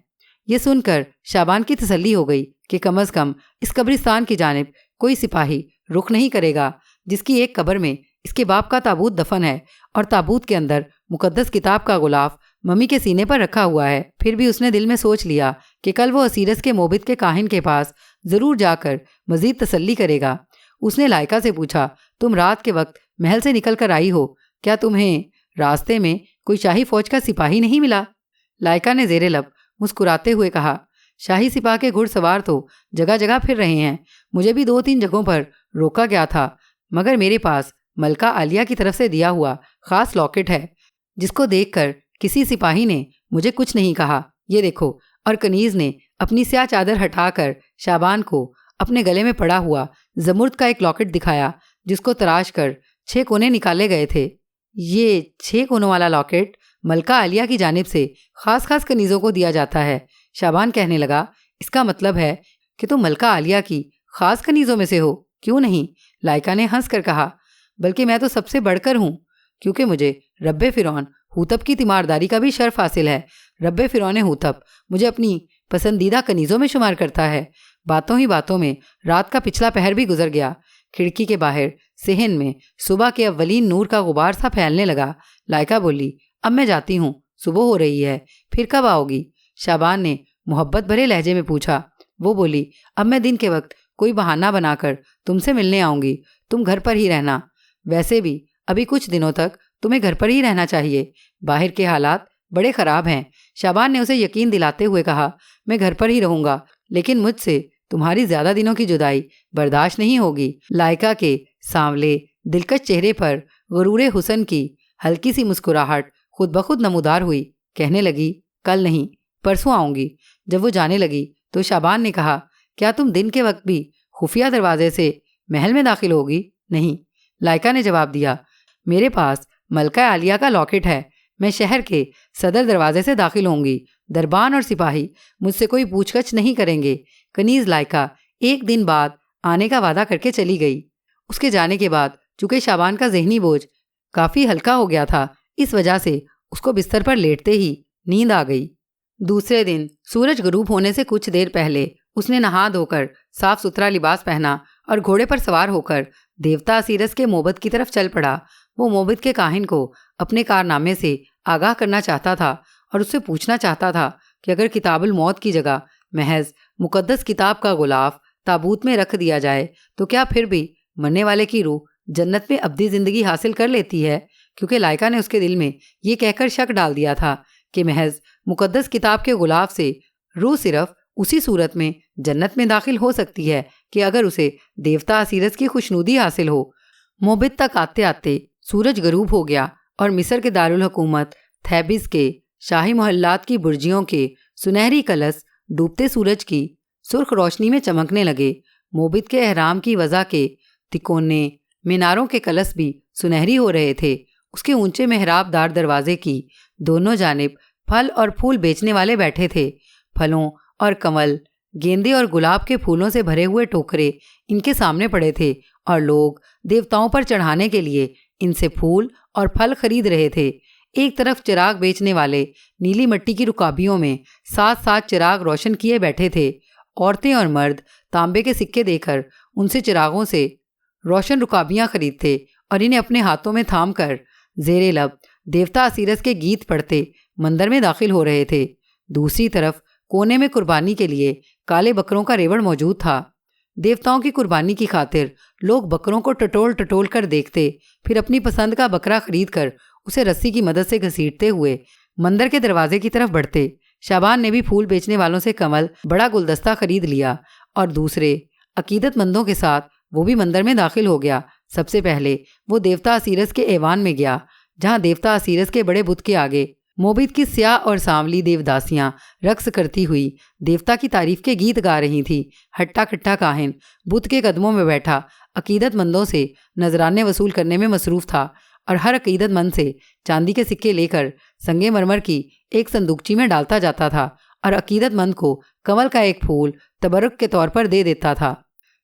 یہ سن کر شعبان کی تسلی ہو گئی کہ کم از کم اس قبرستان کی جانب کوئی سپاہی رخ نہیں کرے گا جس کی ایک قبر میں اس کے باپ کا تابوت دفن ہے اور تابوت کے اندر مقدس کتاب کا غلاف ممی کے سینے پر رکھا ہوا ہے۔ پھر بھی اس نے دل میں سوچ لیا کہ کل وہ اسیرس کے موبد کے کاہن کے پاس ضرور جا کر مزید تسلی کرے گا۔ اس نے لائکا سے پوچھا، تم رات کے وقت محل سے نکل کر آئی ہو، کیا تمہیں راستے میں کوئی شاہی فوج کا سپاہی نہیں ملا؟ لائکا نے زیر لب مسکراتے ہوئے کہا، شاہی سپاہ کے گھڑ سوار تو جگہ جگہ پھر رہے ہیں، مجھے بھی 2-3 جگہوں پر روکا گیا تھا، مگر میرے پاس ملکہ عالیہ کی طرف سے دیا ہوا خاص لاکٹ ہے جس کو دیکھ کر کسی سپاہی نے مجھے کچھ نہیں کہا۔ یہ دیکھو۔ اور کنیز نے اپنی سیاہ چادر ہٹا کر شعبان کو اپنے گلے میں پڑا ہوا زمرد کا ایک لاکٹ دکھایا جس کو تراش کر 6 کونے نکالے گئے تھے۔ یہ 6 کونوں والا لاکٹ ملکہ عالیہ کی جانب سے خاص کنیزوں کو دیا جاتا ہے۔ شعبان کہنے لگا، اس کا مطلب ہے کہ تم ملکہ عالیہ کی خاص کنیزوں میں سے ہو؟ کیوں نہیں؟ لائکا نے ہنس کر کہا، بلکہ میں تو سب سے بڑھ کر ہوں، کیونکہ مجھے رب فرعون ہوتب کی تیمارداری کا بھی شرف حاصل ہے۔ رب فرعون ہوتب مجھے اپنی پسندیدہ کنیزوں میں شمار کرتا ہے۔ باتوں ہی باتوں میں رات کا پچھلا پہر بھی گزر گیا۔ کھڑکی کے باہر صحن میں صبح کے اولین نور کا غبار سا پھیلنے لگا۔ لائکا بولی، اب میں جاتی ہوں، صبح ہو رہی ہے، پھر کب آؤ گی؟ شعبان نے محبت بھرے لہجے میں پوچھا۔ وہ بولی، اب میں دن کے وقت کوئی بہانہ بنا کر تم سے ملنے آؤں گی، تم گھر پر ہی رہنا۔ ویسے بھی ابھی کچھ دنوں تک تمہیں گھر پر ہی رہنا چاہیے، باہر کے حالات بڑے خراب ہیں۔ شعبان نے اسے یقین دلاتے ہوئے کہا، میں گھر پر ہی رہوں گا، لیکن مجھ سے تمہاری زیادہ دنوں کی جدائی برداشت نہیں ہوگی۔ لائکا کے سانولے دلکش چہرے پر غرور حسن کی ہلکی سی مسکراہٹ خود بخود نمودار ہوئی۔ کہنے لگی، کل نہیں، پرسوں آؤں گی۔ جب وہ جانے لگی تو شعبان نے کہا، کیا تم دن کے وقت بھی خفیہ دروازے سے محل میں داخل ہوگی؟ نہیں۔ لائکا نے جواب دیا، میرے پاس ملکہ عالیہ کا لاکٹ ہے، میں شہر کے صدر دروازے سے داخل ہوں گی، دربان اور سپاہی مجھ سے کوئی پوچھ گچھ نہیں کریں گے۔ کنیز لائکا 1 دن بعد آنے کا وعدہ کر کے چلی گئی۔ اس کے جانے کے بعد چونکہ شعبان کا ذہنی بوجھ کافی ہلکا ہو گیا تھا، اس وجہ سے اس کو بستر پر لیٹتے ہی نیند آ گئی۔ دوسرے دن سورج غروب ہونے سے کچھ دیر پہلے اس نے نہا دھو کر صاف ستھرا لباس پہنا اور گھوڑے پر سوار ہو کر دیوتا اسیرس کے موبد کی طرف چل پڑا۔ وہ موبد کے کاہن کو اپنے کارنامے سے آگاہ کرنا چاہتا تھا اور اس سے پوچھنا چاہتا تھا کہ اگر کتاب الموت کی جگہ محض مقدس کتاب کا غلاف تابوت میں رکھ دیا جائے تو کیا پھر بھی مرنے والے کی روح جنت میں ابدی زندگی حاصل کر لیتی ہے؟ کیونکہ لائکا نے اس کے دل میں یہ کہہ کر شک ڈال دیا تھا کہ محض مقدس کتاب کے غلاف سے روح صرف اسی صورت میں جنت میں داخل ہو سکتی ہے کہ اگر اسے دیوتا اسیرس کی خوشنودی حاصل ہو۔ موبد تک آتے آتے سورج غروب ہو گیا اور مصر کے دارالحکومت تھیبس کے شاہی محلات کی برجیوں کے سنہری کلس ڈوبتے سورج کی سرخ روشنی میں چمکنے لگے۔ موبد کے احرام کی وضع کے تکونے میناروں کے کلس بھی سنہری ہو رہے تھے۔ اس کے اونچے محراب دار دروازے کی دونوں جانب پھل اور پھول بیچنے والے بیٹھے تھے۔ پھلوں اور کمل، گیندے اور گلاب کے پھولوں سے بھرے ہوئے ٹوکرے ان کے سامنے پڑے تھے اور لوگ دیوتاؤں پر چڑھانے کے لیے ان سے پھول اور پھل خرید رہے تھے۔ ایک طرف چراغ بیچنے والے نیلی مٹی کی رکابیوں میں 7 چراغ روشن کیے بیٹھے تھے۔ عورتیں اور مرد تانبے کے سکے دے کر ان سے چراغوں سے روشن رکابیاں خریدتے اور انہیں اپنے ہاتھوں میں تھام کر زیر لب دیوتا اسیرس کے گیت پڑھتے مندر میں داخل ہو رہے تھے۔ دوسری طرف کونے میں قربانی کے لیے کالے بکروں کا ریوڑ موجود تھا۔ دیوتاؤں کی قربانی کی خاطر لوگ بکروں کو ٹٹول کر دیکھتے، پھر اپنی پسند کا بکرا خرید کر اسے رسی کی مدد سے گھسیٹتے ہوئے مندر کے دروازے کی طرف بڑھتے۔ شعبان نے بھی پھول بیچنے والوں سے کمل بڑا گلدستہ خرید لیا اور دوسرے عقیدت مندوں کے ساتھ وہ بھی مندر میں داخل ہو گیا۔ سب سے پہلے وہ دیوتا اسیرس کے ایوان میں گیا، جہاں دیوتا اسیرس کے بڑے بت کے آگے موبد کی سیاہ اور سانولی دیوداسیاں رقص کرتی ہوئی دیوتا کی تعریف کے گیت گا رہی تھیں۔ ہٹا کٹا کاہن بت کے قدموں میں بیٹھا عقیدت مندوں سے نذرانے وصول کرنے میں مصروف تھا اور ہر عقیدت مند سے چاندی کے سکے لے کر سنگ مرمر کی ایک صندوقچی میں ڈالتا جاتا تھا اور عقیدت مند کو کمل کا ایک پھول تبرک کے طور پر دے دیتا تھا۔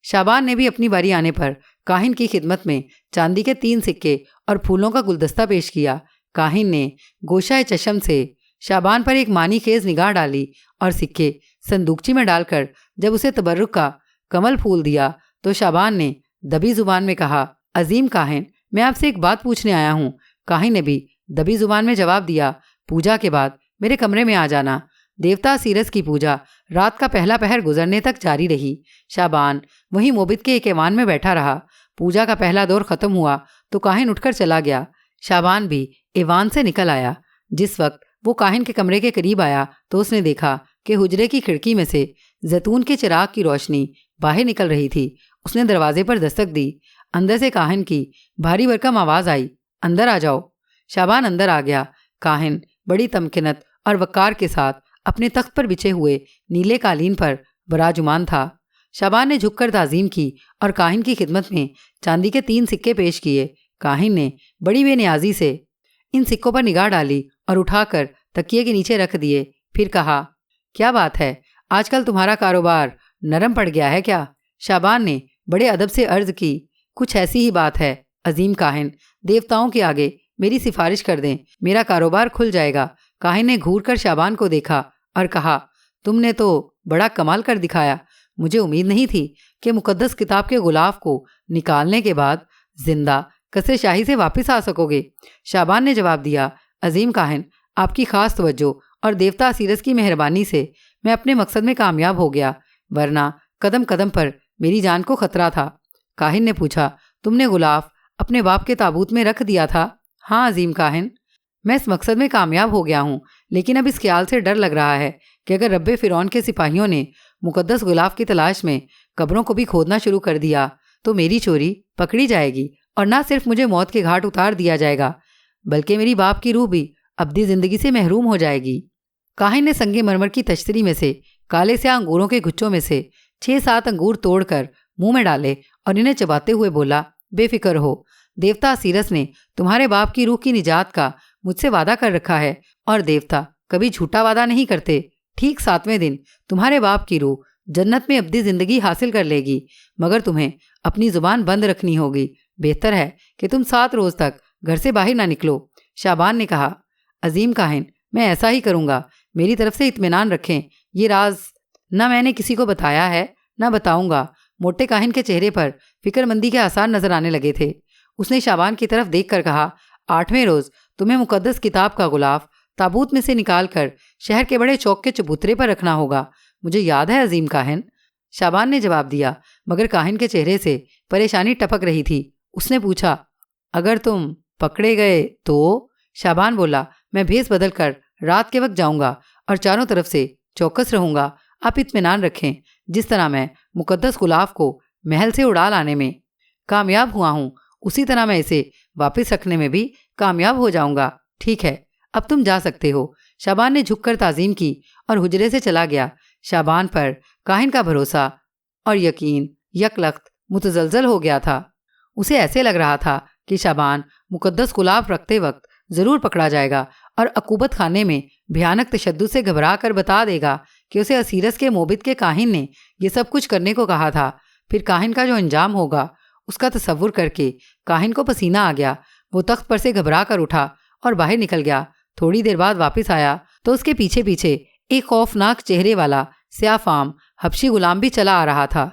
شعبان نے بھی اپنی باری آنے پر کاہن کی خدمت میں چاندی کے 3 سکے اور پھولوں کا گلدستہ پیش کیا۔ کاہن نے گوشہ چشم سے شعبان پر ایک معنی خیز نگاہ ڈالی اور سکے صندوقچی میں ڈال کر جب اسے تبرک کا کمل پھول دیا تو شعبان نے دبی زبان میں کہا، عظیم کاہن، میں آپ سے ایک بات پوچھنے آیا ہوں۔ کاہن نے بھی دبی زبان میں جواب دیا، پوجا کے بعد میرے کمرے میں آ جانا۔ دیوتا سیرس کی پوجا رات کا پہلا پہر گزرنے تک جاری رہی۔ شعبان وہیں موبد کے ایک ایوان میں بیٹھا رہا۔ پوجا کا پہلا دور ختم ہوا تو کاہن اٹھ کر چلا گیا۔ شعبان بھی ایوان سے نکل آیا۔ جس وقت وہ کاہن کے کمرے کے قریب آیا تو اس نے دیکھا کہ حجرے کی کھڑکی میں سے زیتون کے چراغ کی روشنی باہر نکل رہی تھی۔ اس نے دروازے پر دستک دی۔ اندر سے کاہن کی بھاری بھرکم آواز آئی، اندر آ جاؤ۔ شعبان اندر آ گیا۔ کاہن بڑی تمکنت اور وقار کے ساتھ اپنے تخت پر بچھے ہوئے نیلے قالین پر براجمان تھا۔ شعبان نے جھک کر تعظیم کی اور کاہن کی خدمت میں چاندی کے 3 سکے پیش کیے۔ کاہن نے بڑی بے نیازی سے ان سکوں پر نگاہ ڈالی اور اٹھا کر تکیے کے نیچے رکھ دیے۔ پھر کہا، کیا بات ہے، آج کل تمہارا کاروبار نرم پڑ گیا ہے کیا؟ شعبان نے بڑے ادب سے عرض کی، کچھ ایسی ہی بات ہے عظیم کاہن، دیوتاؤں کے آگے میری سفارش کر دیں، میرا کاروبار کھل جائے گا۔ کاہن نے گھور کر شعبان کو دیکھا اور کہا، تم نے تو بڑا کمال کر دکھایا۔ مجھے امید نہیں تھی کہ مقدس کتاب کے غلاف کو نکالنے کے بعد زندہ قصر شاہی سے واپس آ سکو گے۔ شعبان نے جواب دیا، عظیم کاہن، آپ کی خاص توجہ اور دیوتا سیرس کی مہربانی سے میں اپنے مقصد میں کامیاب ہو گیا، ورنہ قدم قدم پر میری جان کو خطرہ تھا۔ کاہن نے پوچھا، تم نے غلاف اپنے باپ کے تابوت میں رکھ دیا تھا؟ ہاں عظیم کاہن، میں اس مقصد میں کامیاب ہو گیا ہوں، لیکن اب اس خیال سے ڈر لگ رہا ہے کہ اگر رب فرعون کے سپاہیوں نے مقدس غلاف کی تلاش میں قبروں کو بھی کھودنا شروع کر دیا تو میری چوری پکڑی جائے گی، اور نہ صرف مجھے موت کے گھاٹ اتار دیا جائے گا بلکہ میری باپ کی روح بھی ابدی زندگی سے محروم ہو جائے گی۔ کاہن نے سنگ مرمر کی تشتری میں سے کالے سیاہ انگوروں کے گچھوں میں سے 6-7 انگور توڑ کر منہ میں ڈالے اور انہیں چباتے ہوئے بولا، بے فکر ہو، دیوتا سیرس نے تمہارے باپ کی روح کی نجات کا مجھ سے وعدہ کر رکھا ہے، اور دیوتا کبھی جھوٹا وعدہ نہیں کرتے۔ ٹھیک 7ویں دن تمہارے باپ کی روح جنت میں ابدی زندگی حاصل کر لے گی، مگر تمہیں اپنی زبان بند رکھنی ہوگی۔ بہتر ہے کہ تم 7 روز تک گھر سے باہر نہ نکلو۔ شعبان نے کہا، عظیم کاہن، میں ایسا ہی کروں گا، میری طرف سے اطمینان رکھیں، یہ راز نہ میں نے کسی کو بتایا ہے نہ بتاؤں گا۔ موٹے کاہن کے چہرے پر فکر مندی کے آثار نظر آنے لگے تھے۔ اس نے شعبان کی طرف دیکھ کر کہا، 8ویں روز تمہیں مقدس کتاب کا غلاف تابوت میں سے نکال کر شہر کے بڑے چوک کے چبوترے پر رکھنا ہوگا، مجھے یاد ہے عظیم کاہن۔ شعبان نے جواب دیا، مگر کاہن کے چہرے سے پریشانی ٹپک رہی تھی۔ اس نے پوچھا، اگر تم پکڑے گئے تو؟ شعبان بولا، میں بھیس بدل کر رات کے وقت جاؤں گا اور چاروں طرف سے چوکس رہوں گا۔ آپ اطمینان رکھیں، جس طرح میں مقدس غلاف کو محل سے اڑا لانے میں کامیاب ہوا ہوں، اسی طرح میں اسے واپس رکھنے میں بھی کامیاب ہو جاؤں گا۔ ٹھیک ہے، اب تم جا سکتے ہو۔ شعبان نے جھک کر تعظیم کی اور حجرے سے چلا گیا۔ شعبان پر کاہن کا بھروسہ اور یقین یک لخت متزلزل ہو گیا تھا۔ اسے ایسے لگ رہا تھا کہ شعبان مقدس غلاف رکھتے وقت ضرور پکڑا جائے گا اور عقوبت خانے میں بھیانک تشدد سے گھبرا کر بتا دے گا کہ اسے اسیرس کے موبد کے کاہن نے یہ سب کچھ کرنے کو کہا تھا۔ پھر کاہن کا جو انجام ہوگا اس کا تصور کر کے کاہن کو پسینہ آ گیا۔ وہ تخت پر سے گھبرا کر اٹھا اور باہر نکل گیا۔ تھوڑی دیر بعد واپس آیا تو اس کے پیچھے پیچھے ایک خوفناک چہرے والا سیاہ فام حبشی غلام بھی چلا آ رہا تھا۔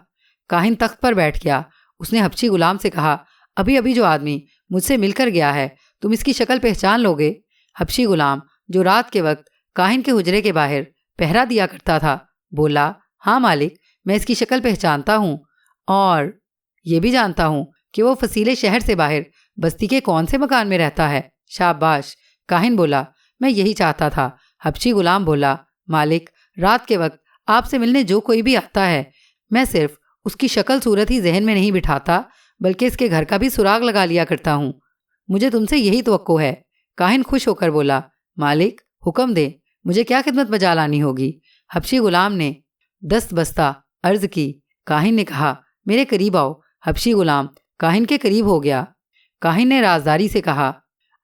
کاہن تخت پر بیٹھ گیا۔ اس نے حبشی غلام سے کہا، ابھی ابھی جو آدمی مجھ سے مل کر گیا ہے، تم اس کی شکل پہچان لو گے؟ حبشی غلام، جو رات کے وقت کاہن کے حجرے کے باہر پہرا دیا کرتا تھا، بولا، ہاں مالک، میں اس کی شکل پہچانتا ہوں، اور یہ بھی جانتا ہوں کہ وہ فصیلے شہر سے باہر بستی کے کون سے مکان میں رہتا ہے۔ شاباش، کاہن بولا، میں یہی چاہتا تھا۔ حبشی غلام بولا، مالک، رات کے وقت آپ سے ملنے جو کوئی بھی آتا ہے، میں صرف اس کی شکل صورت ہی ذہن میں نہیں بٹھاتا بلکہ اس کے گھر کا بھی سراغ لگا لیا کرتا ہوں۔ مجھے تم سے یہی توقع ہے۔ کاہن خوش ہو کر بولا، مالک، حکم دے، مجھے کیا خدمت بجا لانی ہوگی؟ حبشی غلام نے دست بستہ عرض کی۔ کاہن نے کہا، میرے قریب آؤ۔ حبشی غلام کاہن کے قریب ہو گیا۔ کاہن نے رازداری سے کہا،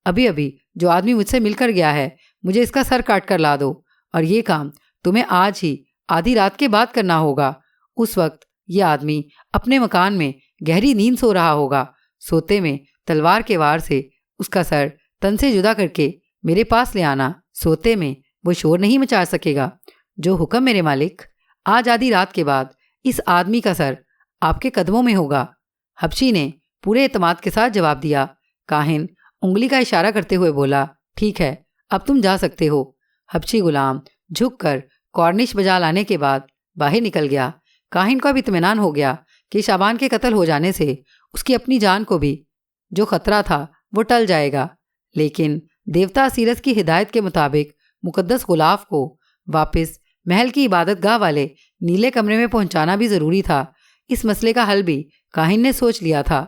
ابھی ابھی جو آدمی مجھ سے مل کر گیا ہے، مجھے اس کا سر کاٹ کر لا دو، اور یہ کام تمہیں آج ہی آدھی رات کے بعد کرنا ہوگا۔ اس وقت یہ آدمی اپنے مکان میں گہری نیند سو رہا ہوگا۔ سوتے میں تلوار کے وار سے اس کا سر تن سے جدا کر کے میرے پاس لے آنا۔ سوتے میں وہ شور نہیں مچا سکے گا۔ جو حکم میرے مالک۔ آج آدھی رات کے بعد اس آدمی کا سر آپ کے قدموں میں ہوگا۔ حبشی نے پورے اعتماد کے ساتھ جواب دیا۔ کاہن انگلی کا اشارہ کرتے ہوئے بولا، ٹھیک ہے، اب تم جا سکتے ہو۔ حبشی غلام جھک کر کارنش بجا لانے کے بعد باہر نکل گیا۔ کاہن کو اب اطمینان ہو گیا کہ شعبان کے قتل ہو جانے سے اس کی اپنی جان کو بھی جو خطرہ تھا وہ ٹل جائے گا، لیکن دیوتا اسیرس کی ہدایت کے مطابق مقدس غلاف کو واپس محل کی عبادت گاہ والے نیلے کمرے میں پہنچانا بھی ضروری تھا۔ اس مسئلے کا حل بھی کاہن نے سوچ لیا تھا۔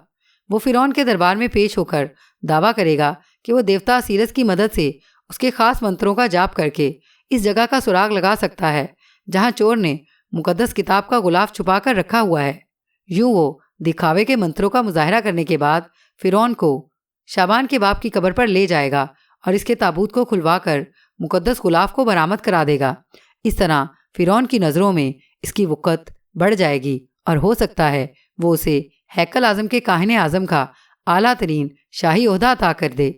وہ فرعون کے دربار میں پیش ہو کر دعویٰ کرے گا کہ وہ دیوتا اسیرس کی مدد سے اس کے خاص منتروں کا جاپ کر کے اس جگہ کا سراغ لگا سکتا ہے جہاں چور نے مقدس کتاب کا غلاف چھپا کر رکھا ہوا ہے۔ یوں وہ دکھاوے کے منتروں کا مظاہرہ کرنے کے بعد فرعون کو شعبان کے باپ کی قبر پر لے جائے گا اور اس کے تابوت کو کھلوا کر مقدس غلاف کو برآمد کرا دے گا۔ اس طرح فرعون کی نظروں میں اس کی وقت بڑھ جائے گی اور ہو سکتا ہے وہ اسے ہیکل اعظم کے کاہن اعظم کا اعلیٰ ترین شاہی عہدہ عطا کر دے۔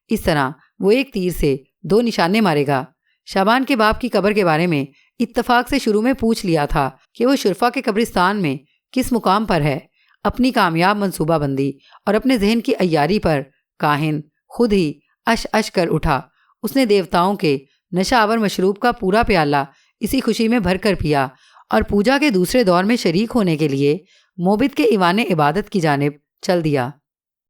اس طرح وہ ایک تیر سے دو نشانے مارے گا۔ شعبان کے باپ کی قبر کے بارے میں اتفاق سے شروع میں پوچھ لیا تھا کہ وہ شرفا کے قبرستان میں کس مقام پر ہے۔ اپنی کامیاب منصوبہ بندی اور اپنے ذہن کی عیاری پر کاہن خود ہی اش کر اٹھا۔ اس نے دیوتاؤں کے نشہ آور مشروب کا پورا پیالہ اسی خوشی میں بھر کر پیا اور پوجا کے دوسرے دور میں شریک ہونے کے لیے موبد کے ایوان عبادت کی جانب چل دیا۔